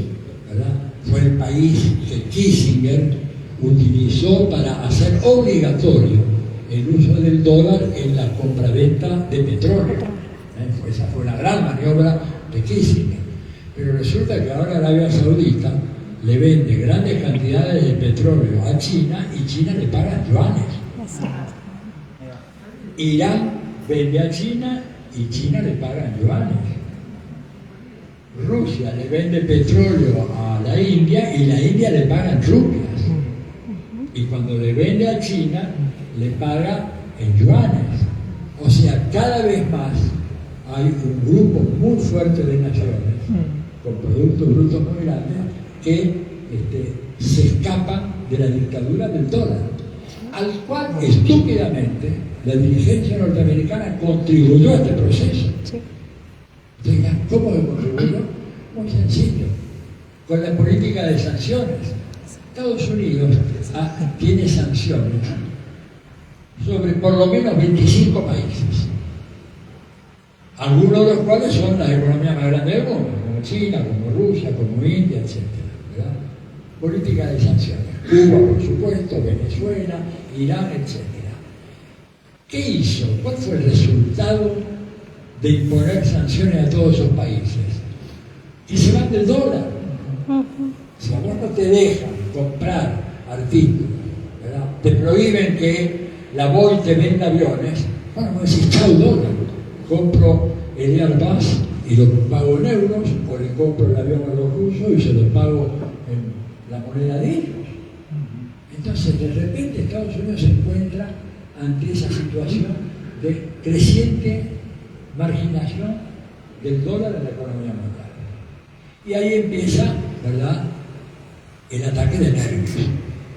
¿verdad? Fue el país que Kissinger utilizó para hacer obligatorio el uso del dólar en la compraventa de petróleo. Esa fue una gran maniobra de Kissinger. Pero resulta que ahora Arabia Saudita le vende grandes cantidades de petróleo a China y China le paga yuanes. Irán vende a China y China le paga yuanes. Rusia le vende petróleo a la India y la India le paga en rupias. Y cuando le vende a China, le paga en yuanes. O sea, cada vez más hay un grupo muy fuerte de naciones con productos brutos muy grandes que se escapan de la dictadura del dólar. al cual estúpidamente la dirigencia norteamericana contribuyó a este proceso. Sí. Entonces, ¿cómo lo contribuyó? Muy sencillo, con la política de sanciones. Estados Unidos tiene sanciones sobre por lo menos 25 países, algunos de los cuales son las economías más grandes del mundo, como China, como Rusia, como India, etc. ¿verdad? Política de sanciones. Cuba, por supuesto, Venezuela, Irán, etc. ¿Qué hizo? ¿Cuál fue el resultado de imponer sanciones a todos esos países? Y se van del dólar. Si a vos no te dejan comprar artículos, ¿verdad? Te prohíben que la BOI te venda aviones, bueno, vos decís, chau dólar, compro el Airbus y lo pago en euros, o le compro el avión a los rusos y se lo pago en la moneda de ellos. Entonces, de repente, Estados Unidos se encuentra ante esa situación de creciente marginación del dólar en la economía mundial. Y ahí empieza, ¿verdad?, el ataque de nervios.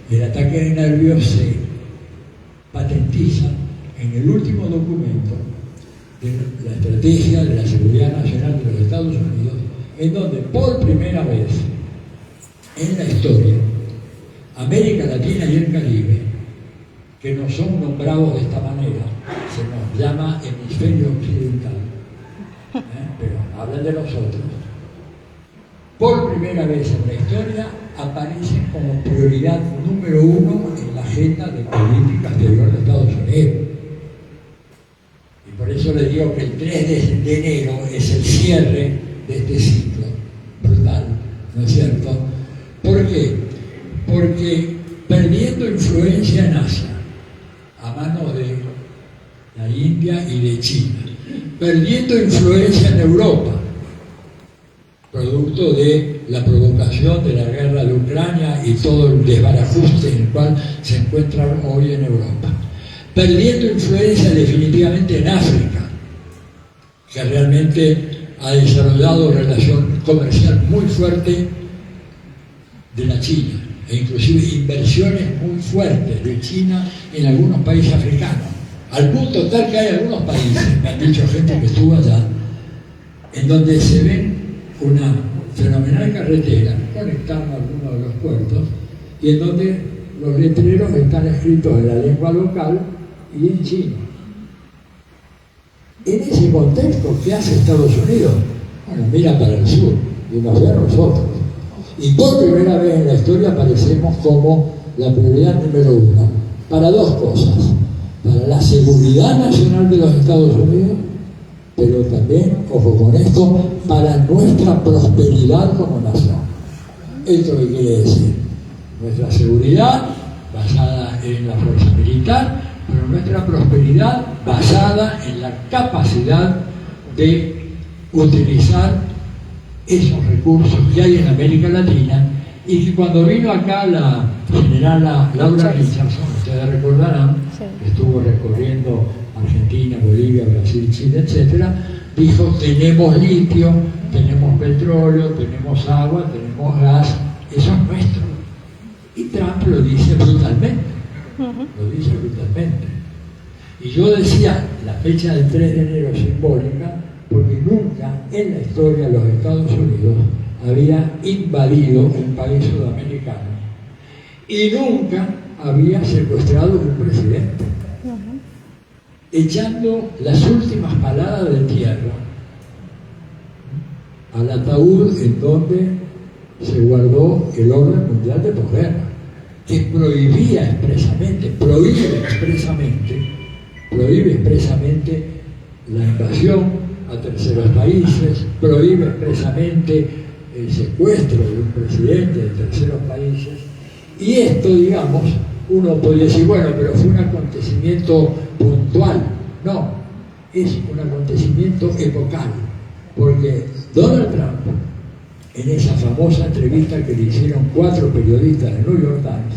Y el ataque de nervios se patentiza en el último documento de la Estrategia de la Seguridad Nacional de los Estados Unidos, en donde por primera vez en la historia, América Latina y el Caribe, que no son nombrados de esta manera, se nos llama hemisferio occidental, pero hablan de nosotros, por primera vez en la historia aparecen como prioridad número 1 en la agenda de política exterior de Estados Unidos. Y por eso les digo que el 3 de enero es el cierre de este ciclo brutal, ¿no es cierto? ¿Por qué? Porque perdiendo influencia en Asia, a manos de la India y de China, perdiendo influencia en Europa, producto de la provocación de la guerra de Ucrania y todo el desbarajuste en el cual se encuentran hoy en Europa, perdiendo influencia definitivamente en África, que realmente ha desarrollado relación comercial muy fuerte de la China, e inclusive inversiones muy fuertes de China en algunos países africanos, al punto tal que hay algunos países, me han dicho gente que estuvo allá, en donde se ven una fenomenal carretera conectando algunos de los puertos y en donde los letreros están escritos en la lengua local y en chino. En ese contexto, ¿qué hace Estados Unidos? Bueno, mira para el sur y nos ve a nosotros. Y por primera vez en la historia aparecemos como la prioridad número 1 para dos cosas: para la seguridad nacional de los Estados Unidos, pero también, ojo con esto, para nuestra prosperidad como nación. ¿Esto qué quiere decir? Nuestra seguridad basada en la fuerza militar, pero nuestra prosperidad basada en la capacidad de utilizar esos recursos que hay en América Latina, y que cuando vino acá la generala Laura Richardson, ustedes recordarán, que estuvo recorriendo Argentina, Bolivia, Brasil, Chile, etc., dijo: tenemos litio, tenemos petróleo, tenemos agua, tenemos gas, eso es nuestro. Y Trump lo dice brutalmente, lo dice brutalmente. Y yo decía, la fecha del 3 de enero simbólica, porque nunca en la historia los Estados Unidos había invadido un país sudamericano y nunca había secuestrado un presidente, echando las últimas paladas de tierra al ataúd en donde se guardó el orden mundial de posguerra, que prohíbe expresamente la invasión a terceros países, prohíbe expresamente el secuestro de un presidente de terceros países. Y esto, digamos, uno podría decir, bueno, pero fue un acontecimiento puntual. No, es un acontecimiento epocal, porque Donald Trump, en esa famosa entrevista que le hicieron 4 periodistas del New York Times,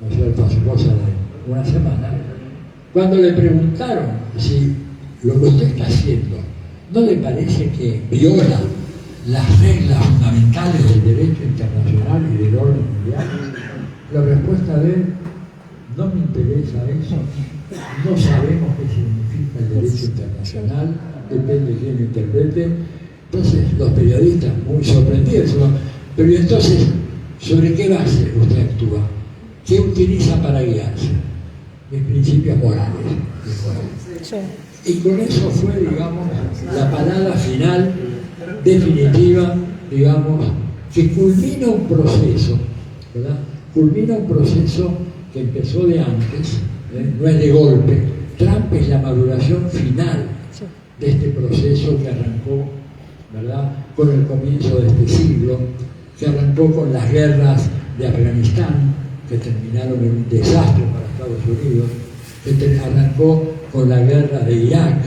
¿no es cierto?, hace cosa de una semana, cuando le preguntaron si lo que usted está haciendo no le parece que viola las reglas fundamentales del derecho internacional y del orden mundial, la respuesta de él no me interesa eso, no sabemos qué significa el derecho internacional, depende de quién lo interprete. Entonces los periodistas muy sorprendidos, pero entonces, ¿sobre qué base usted actúa? ¿Qué utiliza para guiarse? Mis principios morales. Sí. Y con eso fue, digamos, la parada final, definitiva, digamos, que culmina un proceso, ¿verdad? Culmina un proceso que empezó de antes, no es de golpe. Trump es la maduración final de este proceso que arrancó, ¿verdad?, con el comienzo de este siglo, que arrancó con las guerras de Afganistán, que terminaron en un desastre para Estados Unidos, que arrancó con la guerra de Irak,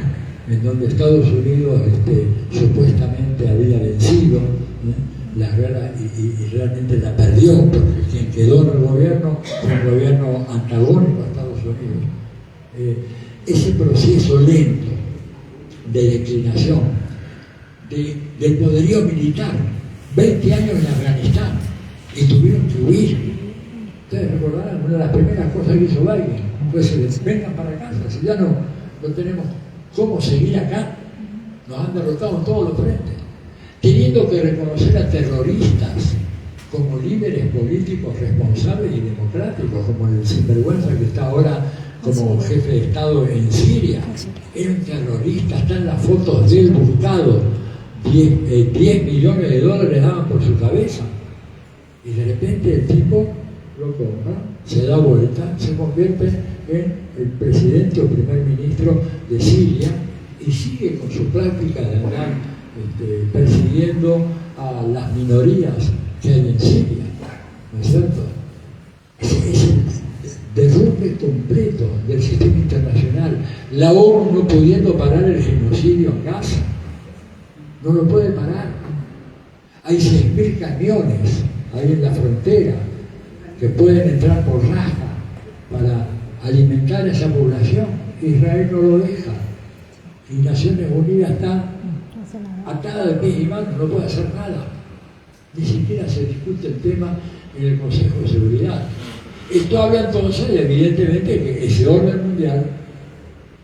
en donde Estados Unidos supuestamente había vencido la guerra y realmente la perdió, porque quien quedó en el gobierno fue un gobierno antagónico a Estados Unidos. Ese proceso lento de declinación del poderío militar, 20 años en Afganistán, y tuvieron que huir. Ustedes recordarán, una de las primeras cosas que hizo Biden fue decir, vengan para casa, si ya no tenemos cómo seguir acá, nos han derrotado en todos los frentes, teniendo que reconocer a terroristas como líderes políticos responsables y democráticos, como el sinvergüenza que está ahora como jefe de Estado en Siria. Era un terrorista, están las fotos de él buscado, 10 millones de dólares daban por su cabeza, y de repente el tipo lo compra, se da vuelta, se convierte en el presidente o primer ministro de Siria y sigue con su práctica de andar persiguiendo a las minorías que hay en Siria, ¿no es cierto? Es el derrumbe completo del sistema internacional. La ONU no pudiendo parar el genocidio en Gaza, no lo puede parar. Hay 6.000 camiones ahí en la frontera que pueden entrar por Rafa para alimentar a esa población. Israel no lo deja. Y Naciones Unidas está atada de pies y manos, no puede hacer nada. Ni siquiera se discute el tema en el Consejo de Seguridad. Esto habla entonces, evidentemente, que ese orden mundial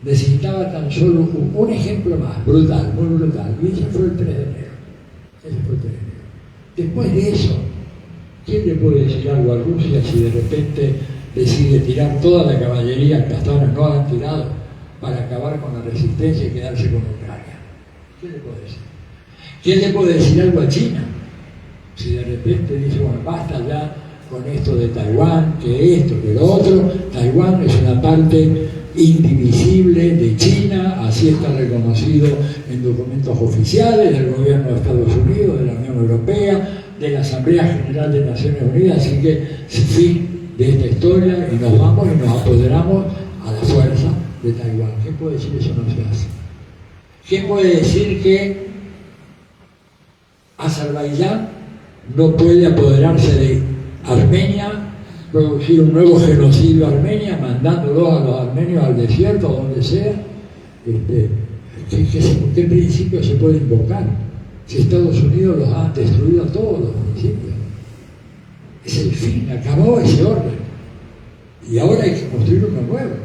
necesitaba tan solo un ejemplo más, brutal, muy brutal, y ese fue el 3 de enero. Ese fue el 3 de enero. Después de eso, ¿quién le puede decir algo a Rusia si de repente decide tirar toda la caballería que hasta ahora no han tirado para acabar con la resistencia y quedarse con Ucrania? ¿Quién le puede decir? ¿Quién le puede decir algo a China? Si de repente dice, bueno, basta ya con esto de Taiwán, que esto, que lo otro. Taiwán es una parte indivisible de China, así está reconocido en documentos oficiales del gobierno de Estados Unidos, de la Unión Europea, de la Asamblea General de Naciones Unidas, así que fin de esta historia y nos vamos y nos apoderamos a la fuerza de Taiwán. ¿Qué puede decir eso no se hace? ¿Qué puede decir que Azerbaiyán no puede apoderarse de Armenia, producir un nuevo genocidio a Armenia, mandándolos a los armenios al desierto, o donde sea? ¿Qué principio se puede invocar? Si Estados Unidos los ha destruido a todos los principios. Es el fin, acabó ese orden. Y ahora hay que construir uno nuevo.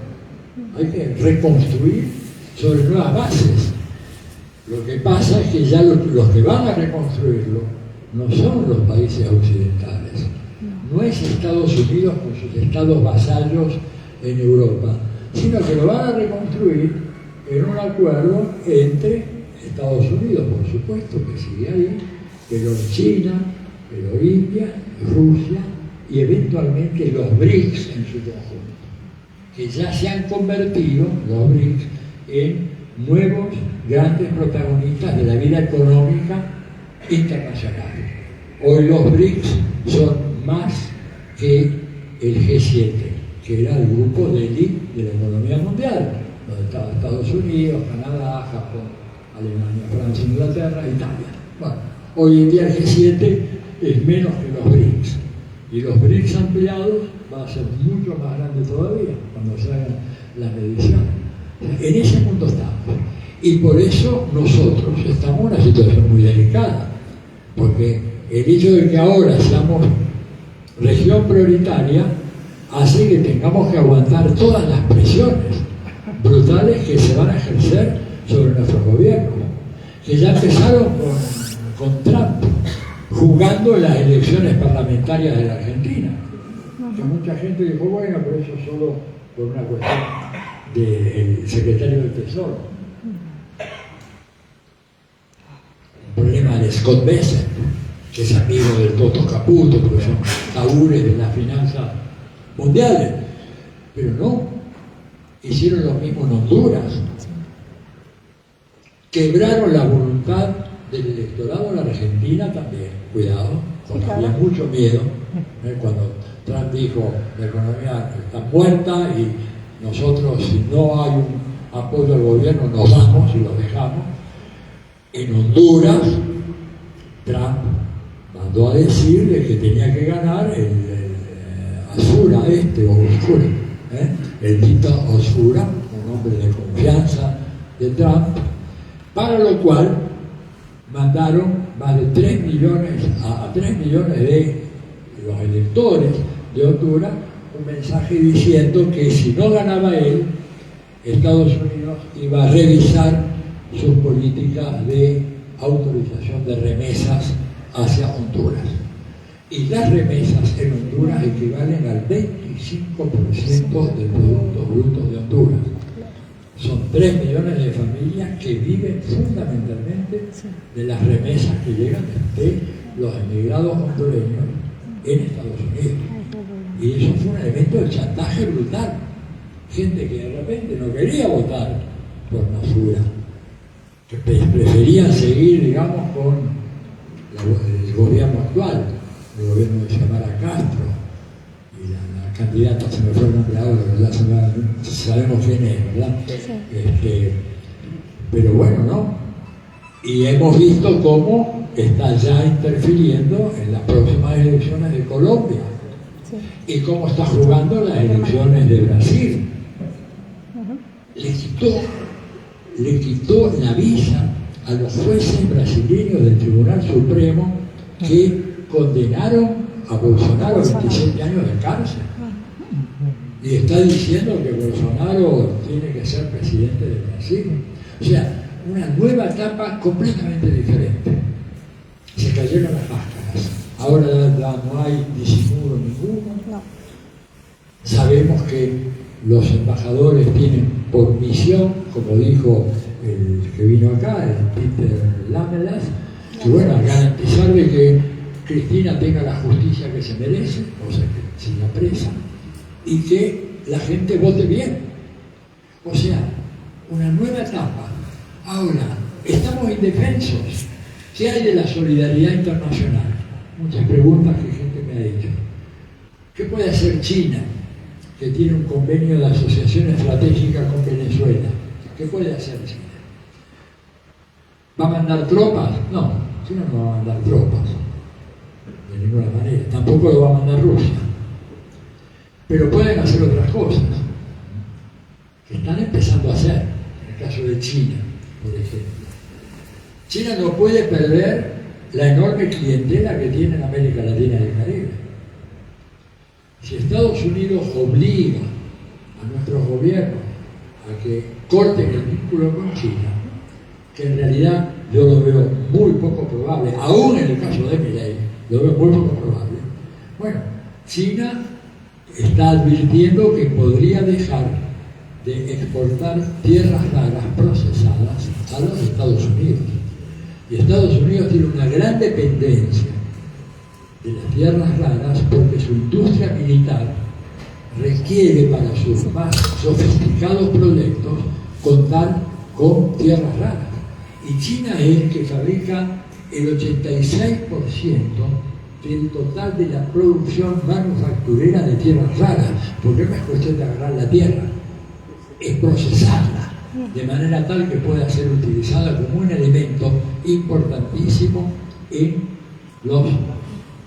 Hay que reconstruir sobre nuevas bases. Lo que pasa es que ya los que van a reconstruirlo no son los países occidentales. No es Estados Unidos con sus estados vasallos en Europa, sino que lo van a reconstruir en un acuerdo entre Estados Unidos, por supuesto, que sigue ahí, pero China, pero India, Rusia y eventualmente los BRICS en su conjunto, que ya se han convertido, los BRICS, en nuevos grandes protagonistas de la vida económica internacional. Hoy los BRICS son más que el G7, que era el grupo de élite de la economía mundial, donde estaba Estados Unidos, Canadá, Japón, Alemania, Francia, Inglaterra, Italia. Bueno, hoy en día el G7 es menos que los BRICS, y los BRICS ampliados va a ser mucho más grande todavía cuando se hagan las mediciones. En ese mundo estamos, y por eso nosotros estamos en una situación muy delicada, porque el hecho de que ahora seamos región prioritaria hace que tengamos que aguantar todas las presiones brutales que se van a ejercer sobre nuestro gobierno, que ya empezaron con Trump jugando las elecciones parlamentarias de la Argentina, que mucha gente dijo, bueno, pero eso solo por una cuestión del secretario del Tesoro. El problema de Scott Bessent, que es amigo del Toto Caputo, porque son tabúes de las finanzas mundiales, pero no, hicieron lo mismo en Honduras, quebraron la voluntad del electorado de la Argentina también, cuidado, porque había mucho miedo, cuando Trump dijo la economía está muerta y nosotros, si no hay un apoyo al gobierno, nos vamos y los dejamos. En Honduras, Trump mandó a decir de que tenía que ganar el Osura, el Tito Osura, un hombre de confianza de Trump, para lo cual mandaron más de 3 millones a 3 millones de los electores de Honduras un mensaje diciendo que si no ganaba él, Estados Unidos iba a revisar sus políticas de autorización de remesas hacia Honduras. Y las remesas en Honduras equivalen al 25% del Producto Bruto de Honduras. Son 3 millones de familias que viven fundamentalmente de las remesas que llegan de los emigrados hondureños en Estados Unidos. Y eso fue un elemento de chantaje brutal. Gente que de repente no quería votar por Masura, que preferían seguir, digamos, con el gobierno actual, el gobierno de Xiomara Castro, y la candidata, se me fue el nombre ahora, ¿verdad? Sabemos quién es, ¿verdad? Sí. Pero bueno, ¿no? Y hemos visto cómo está ya interfiriendo en las próximas elecciones de Colombia, sí, y cómo está jugando las elecciones de Brasil. Le quitó la visa a los jueces brasileños del Tribunal Supremo que condenaron a Bolsonaro a 27 años de cárcel. Y está diciendo que Bolsonaro tiene que ser presidente de Brasil. O sea, una nueva etapa completamente diferente. Se cayeron las máscaras. Ahora ya no hay disimulo ninguno. Sabemos que los embajadores tienen por misión, como dijo el que vino acá, el Peter Lamelas, que bueno, garantizar de que Cristina tenga la justicia que se merece, o sea, que sin la presa, y que la gente vote bien. O sea, una nueva etapa. Ahora, estamos indefensos. ¿Qué hay de la solidaridad internacional? Muchas preguntas que gente me ha hecho. ¿Qué puede hacer China, que tiene un convenio de asociación estratégica con Venezuela? ¿Qué puede hacer China? ¿Va a mandar tropas? No, China no va a mandar tropas, de ninguna manera. Tampoco lo va a mandar Rusia. Pero pueden hacer otras cosas, que están empezando a hacer, en el caso de China, por ejemplo. China no puede perder la enorme clientela que tiene en América Latina y el Caribe. Si Estados Unidos obliga a nuestros gobiernos a que corten el vínculo con China, que en realidad yo lo veo muy poco probable, aún en el caso de Milei, lo veo muy poco probable. Bueno, China está advirtiendo que podría dejar de exportar tierras raras procesadas a los Estados Unidos. Y Estados Unidos tiene una gran dependencia de las tierras raras porque su industria militar requiere para sus más sofisticados proyectos contar con tierras raras. Y China es el que fabrica el 86% del total de la producción manufacturera de tierras raras, porque no es cuestión de agarrar la tierra, es procesarla de manera tal que pueda ser utilizada como un elemento importantísimo en los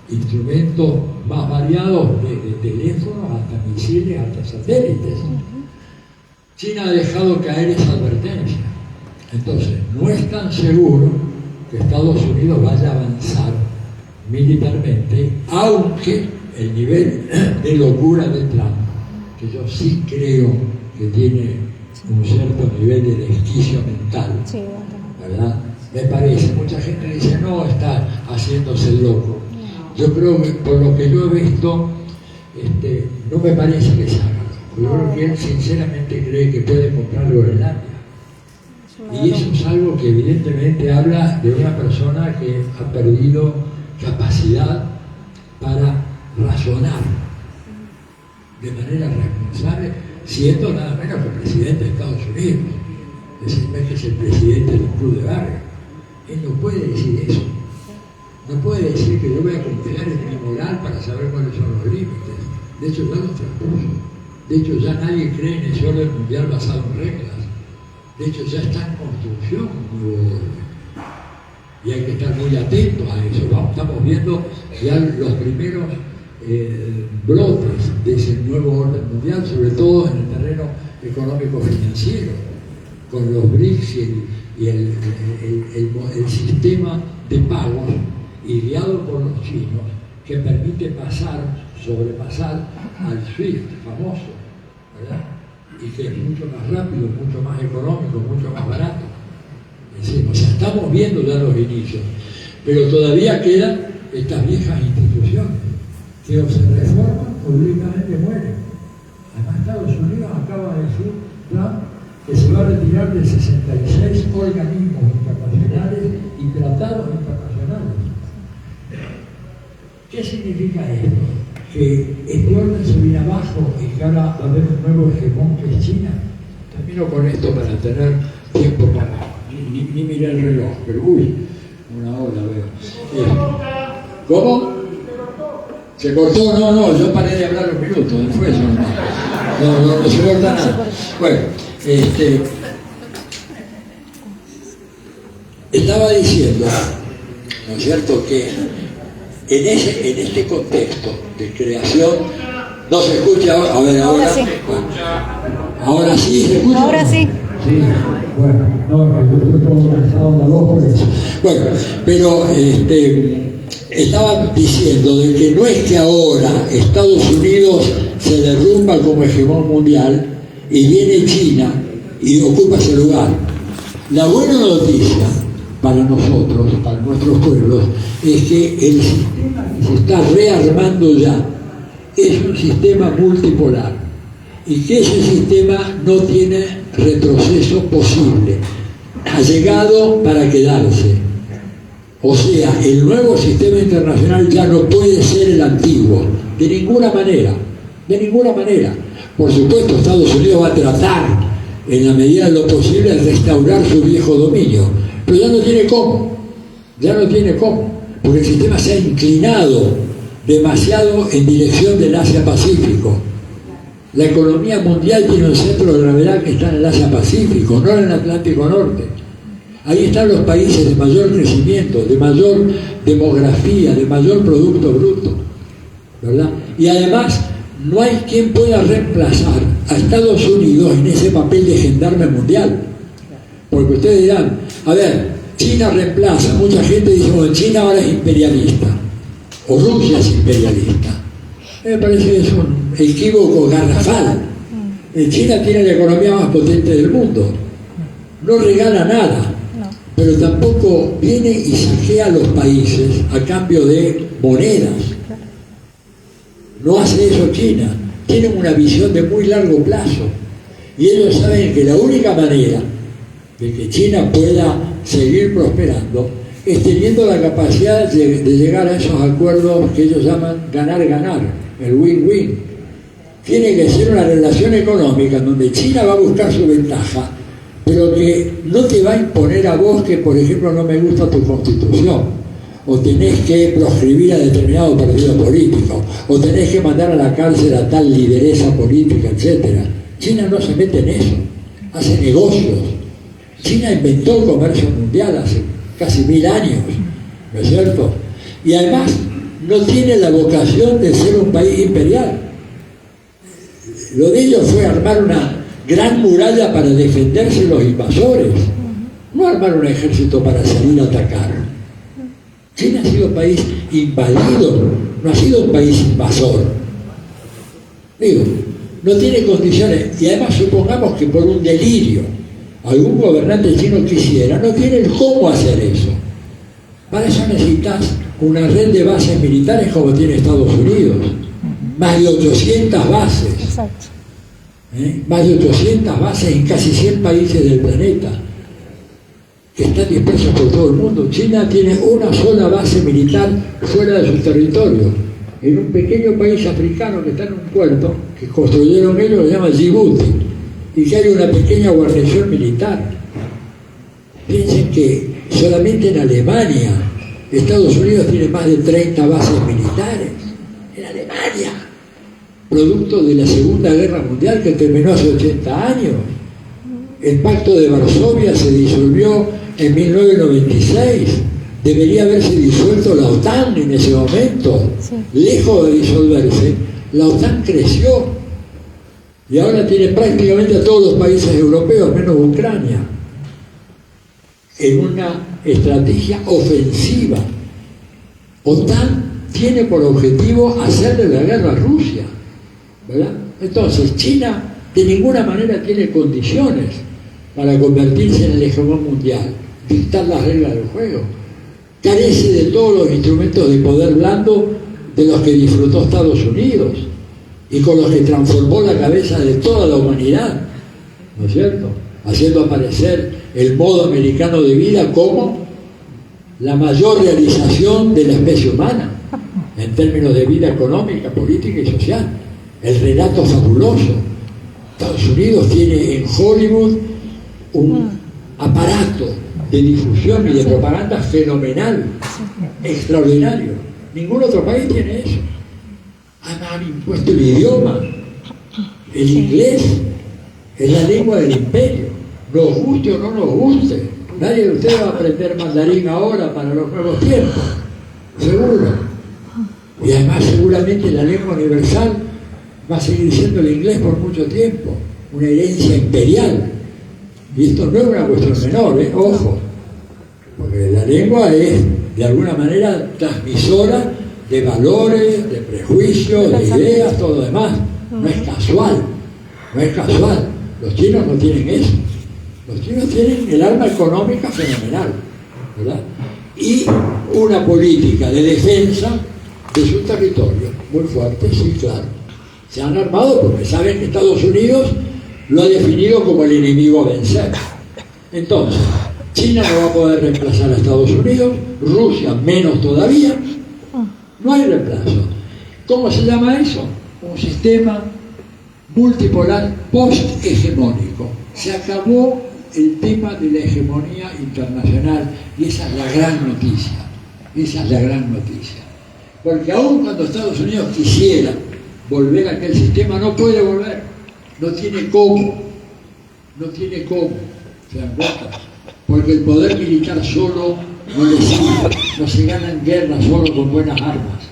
instrumentos más variados, desde teléfonos hasta misiles, hasta satélites. China ha dejado caer esa advertencia. Entonces, no es tan seguro que Estados Unidos vaya a avanzar militarmente, aunque el nivel de locura de Trump, que yo sí creo que tiene un cierto nivel de desquicio mental, Sí, ¿verdad? Me parece, mucha gente dice, no, está haciéndose loco. Yo creo que por lo que yo he visto, no me parece que se haga loco. Yo creo que él sinceramente cree que puede comprar Groenlandia. Y eso es algo que evidentemente habla de una persona que ha perdido capacidad para razonar de manera responsable, siendo nada menos que presidente de Estados Unidos. Es decir, no es que es el presidente del club de barrio. Él no puede decir eso. No puede decir que yo voy a confiar en mi moral para saber cuáles son los límites. De hecho, ya los transpuso. De hecho, ya nadie cree en ese orden mundial basado en reglas. De hecho, ya está en construcción un nuevo orden. Y hay que estar muy atentos a eso. Estamos viendo ya los primeros brotes de ese nuevo orden mundial, sobre todo en el terreno económico-financiero, con los BRICS y el sistema de pagos ideado por los chinos que permite sobrepasar al SWIFT famoso, ¿verdad? Y que es mucho más rápido, mucho más económico, mucho más barato. Es decir, o sea, estamos viendo ya los inicios, pero todavía quedan estas viejas instituciones que o se reforman o directamente mueren. Además, Estados Unidos acaba de decir Trump que se va a retirar de 66 organismos internacionales y tratados internacionales. ¿Qué significa esto? Que este orden se viene abajo y que ahora va a haber un nuevo hegemón que es China. Termino con esto para tener tiempo para... Ni miré el reloj, pero uy, una hora veo. ¿Cómo? ¿Se cortó? No, yo paré de hablar un minuto, después no se corta nada. Bueno, estaba diciendo, ¿no es cierto?, que en este contexto de creación, no se escucha ahora, a ver, ahora sí. Bueno, ahora sí, ¿se escucha? Ahora sí. Sí, bueno, yo estoy cansado de la voz por eso. Bueno, pero estaba diciendo de que no es que ahora Estados Unidos se derrumba como hegemón mundial y viene China y ocupa ese lugar. La buena noticia para nosotros, para nuestros pueblos, es que el sistema que se está rearmando ya es un sistema multipolar y que ese sistema no tiene retroceso posible. Ha llegado para quedarse. O sea, el nuevo sistema internacional ya no puede ser el antiguo, de ninguna manera, de ninguna manera. Por supuesto, Estados Unidos va a tratar, en la medida de lo posible, de restaurar su viejo dominio, pero ya no tiene cómo, porque el sistema se ha inclinado demasiado en dirección del Asia-Pacífico. La economía mundial tiene un centro de gravedad que está en el Asia-Pacífico, no en el Atlántico Norte. Ahí están los países de mayor crecimiento, de mayor demografía, de mayor producto bruto, ¿verdad? Y además, no hay quien pueda reemplazar a Estados Unidos en ese papel de gendarme mundial. Porque ustedes dirán, a ver, China reemplaza, mucha gente dice, bueno, China ahora es imperialista, o Rusia es imperialista. Me parece que es un equívoco garrafal. China tiene la economía más potente del mundo, no regala nada, pero tampoco viene y saquea a los países a cambio de monedas. No hace eso China. Tienen una visión de muy largo plazo. Y ellos saben que la única manera de que China pueda seguir prosperando es teniendo la capacidad de llegar a esos acuerdos que ellos llaman ganar-ganar, el win-win. Tiene que ser una relación económica en donde China va a buscar su ventaja, pero que no te va a imponer a vos que, por ejemplo, no me gusta tu constitución, o tenés que proscribir a determinado partido político, o tenés que mandar a la cárcel a tal lideresa política, etc. China no se mete en eso, hace negocios. China inventó el comercio mundial hace casi 1000 años, ¿no es cierto? Y además no tiene la vocación de ser un país imperial. Lo de ellos fue armar una gran muralla para defenderse los invasores, no armar un ejército para salir a atacar. China ha sido un país invadido no ha sido un país invasor. Digo, no tiene condiciones, y además supongamos que por un delirio algún gobernante chino quisiera, no tiene el cómo hacer eso. Para eso necesitas una red de bases militares como tiene Estados Unidos, más de 800 bases. Exacto. Más de 800 bases en casi 100 países del planeta, que están dispersos por todo el mundo. China tiene una sola base militar fuera de su territorio, en un pequeño país africano que está en un puerto, que construyeron ellos, que se llama Djibouti, y que hay una pequeña guarnición militar. Piensen que solamente en Alemania, Estados Unidos tiene más de 30 bases militares. En Alemania, producto de la Segunda Guerra Mundial que terminó hace 80 años. El Pacto de Varsovia se disolvió en 1996. Debería haberse disuelto la OTAN en ese momento. Sí. Lejos de disolverse, la OTAN creció y ahora tiene prácticamente a todos los países europeos, menos Ucrania, en una estrategia ofensiva. OTAN tiene por objetivo hacerle la guerra a Rusia, ¿verdad? Entonces, China de ninguna manera tiene condiciones para convertirse en el hegemón mundial, dictar las reglas del juego. Carece de todos los instrumentos de poder blando de los que disfrutó Estados Unidos y con los que transformó la cabeza de toda la humanidad, ¿no es cierto? Haciendo aparecer el modo americano de vida como la mayor realización de la especie humana en términos de vida económica, política y social. El relato fabuloso. Estados Unidos tiene en Hollywood un aparato de difusión y de propaganda fenomenal, extraordinario. Ningún otro país tiene eso. Han impuesto el idioma. El inglés es la lengua del imperio. Nos guste o no nos guste. Nadie de ustedes va a aprender mandarín ahora para los nuevos tiempos. Seguro. Y además seguramente la lengua universal va a seguir siendo el inglés por mucho tiempo. Una herencia imperial. Y esto no es una cuestión menor, ojo. Porque la lengua es, de alguna manera, transmisora de valores, de prejuicios, de ideas, todo lo demás. No es casual. No es casual. Los chinos no tienen eso. Los chinos tienen el arma económica fenomenal, ¿verdad? Y una política de defensa de su territorio muy fuerte, sí, claro. Se han armado porque saben que Estados Unidos lo ha definido como el enemigo a vencer. Entonces, China no va a poder reemplazar a Estados Unidos, Rusia menos todavía. No hay reemplazo. ¿Cómo se llama eso? Un sistema multipolar post-hegemónico. Se acabó el tema de la hegemonía internacional y esa es la gran noticia. Esa es la gran noticia. Porque aun cuando Estados Unidos quisiera volver a aquel sistema, no puede volver. No tiene cómo. No tiene cómo. ¿Se dan cuenta? Porque el poder militar solo no le sirve. No se ganan guerras solo con buenas armas.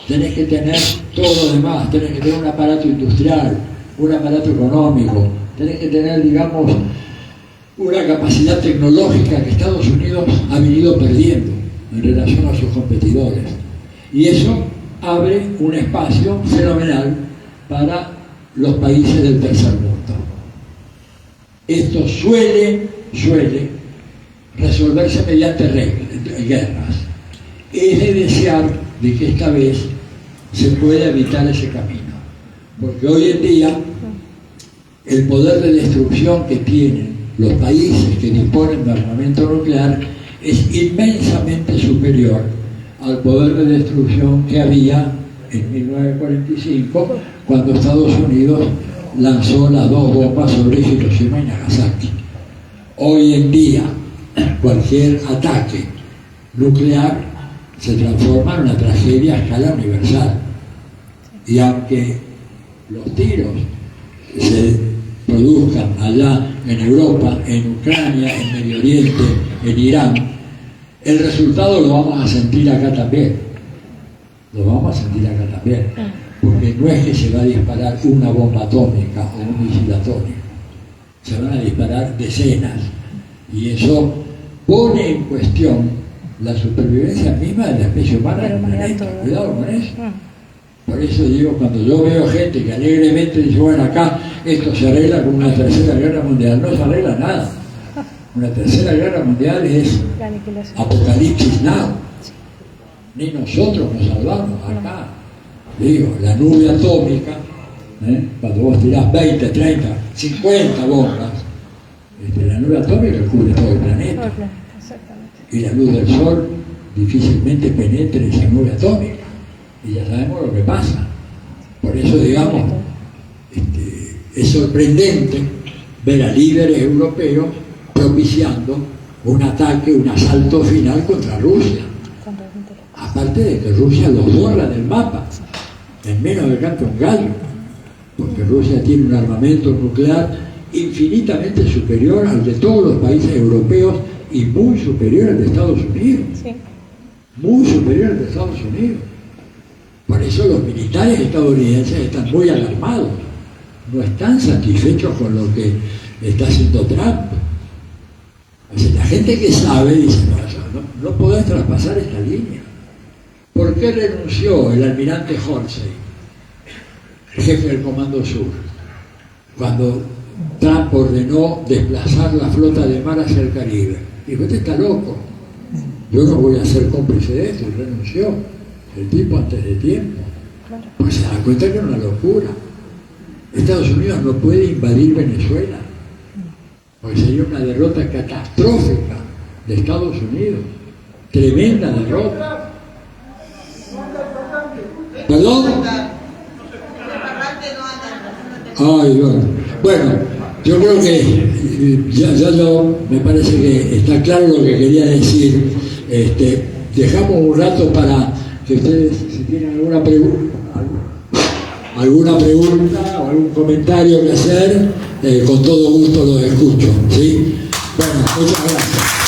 Tenés que tener todo lo demás. Tenés que tener un aparato industrial, un aparato económico. Tenés que tener, digamos, una capacidad tecnológica que Estados Unidos ha venido perdiendo en relación a sus competidores. Y eso abre un espacio fenomenal para los países del tercer mundo. Esto suele resolverse mediante guerras. Es de desear de que esta vez se pueda evitar ese camino. Porque hoy en día el poder de destrucción que tienen los países que disponen de armamento nuclear es inmensamente superior al poder de destrucción que había en 1945 cuando Estados Unidos lanzó las 2 bombas sobre Hiroshima y Nagasaki. Hoy en día cualquier ataque nuclear se transforma en una tragedia a escala universal. Y aunque los tiros se produzcan allá en Europa, en Ucrania, en Medio Oriente, en Irán, el resultado lo vamos a sentir acá también. Lo vamos a sentir acá también. Porque no es que se va a disparar una bomba atómica o un misil atómico. Se van a disparar decenas. Y eso pone en cuestión la supervivencia misma de la especie humana en el planeta. Cuidado con eso. Por eso digo, cuando yo veo gente que alegremente dice, bueno, acá esto se arregla con una tercera guerra mundial, no se arregla nada. Una tercera guerra mundial es apocalipsis now. Ni nosotros nos salvamos acá. Digo, la nube atómica, cuando vos tirás 20, 30, 50 bombas, la nube atómica cubre todo el planeta. Y la luz del sol difícilmente penetre esa nube atómica. Y ya sabemos lo que pasa. Por eso, digamos, es sorprendente ver a líderes europeos propiciando un ataque, un asalto final contra Rusia. Aparte de que Rusia los borra del mapa en menos de canto un gallo, porque Rusia tiene un armamento nuclear infinitamente superior al de todos los países europeos y muy superior al de Estados Unidos. Sí. Muy superior al de Estados Unidos. Por eso los militares estadounidenses están muy alarmados, no están satisfechos con lo que está haciendo Trump. O sea, la gente que sabe dice, no podés traspasar esta línea. ¿Por qué renunció el almirante Horsey, el jefe del Comando Sur, cuando Trump ordenó desplazar la flota de mar hacia el Caribe? Dijo, este está loco, yo no voy a ser cómplice de esto, y renunció. El tipo antes de tiempo. Pues se da cuenta que es una locura. Estados Unidos no puede invadir Venezuela, porque sería una derrota catastrófica de Estados Unidos. Tremenda derrota. ¿Perdón? Ay, bueno, yo creo que ya me parece que está claro lo que quería decir. Dejamos un rato para que ustedes, si tienen alguna pregunta o algún comentario que hacer, con todo gusto los escucho, ¿sí? Bueno, muchas gracias.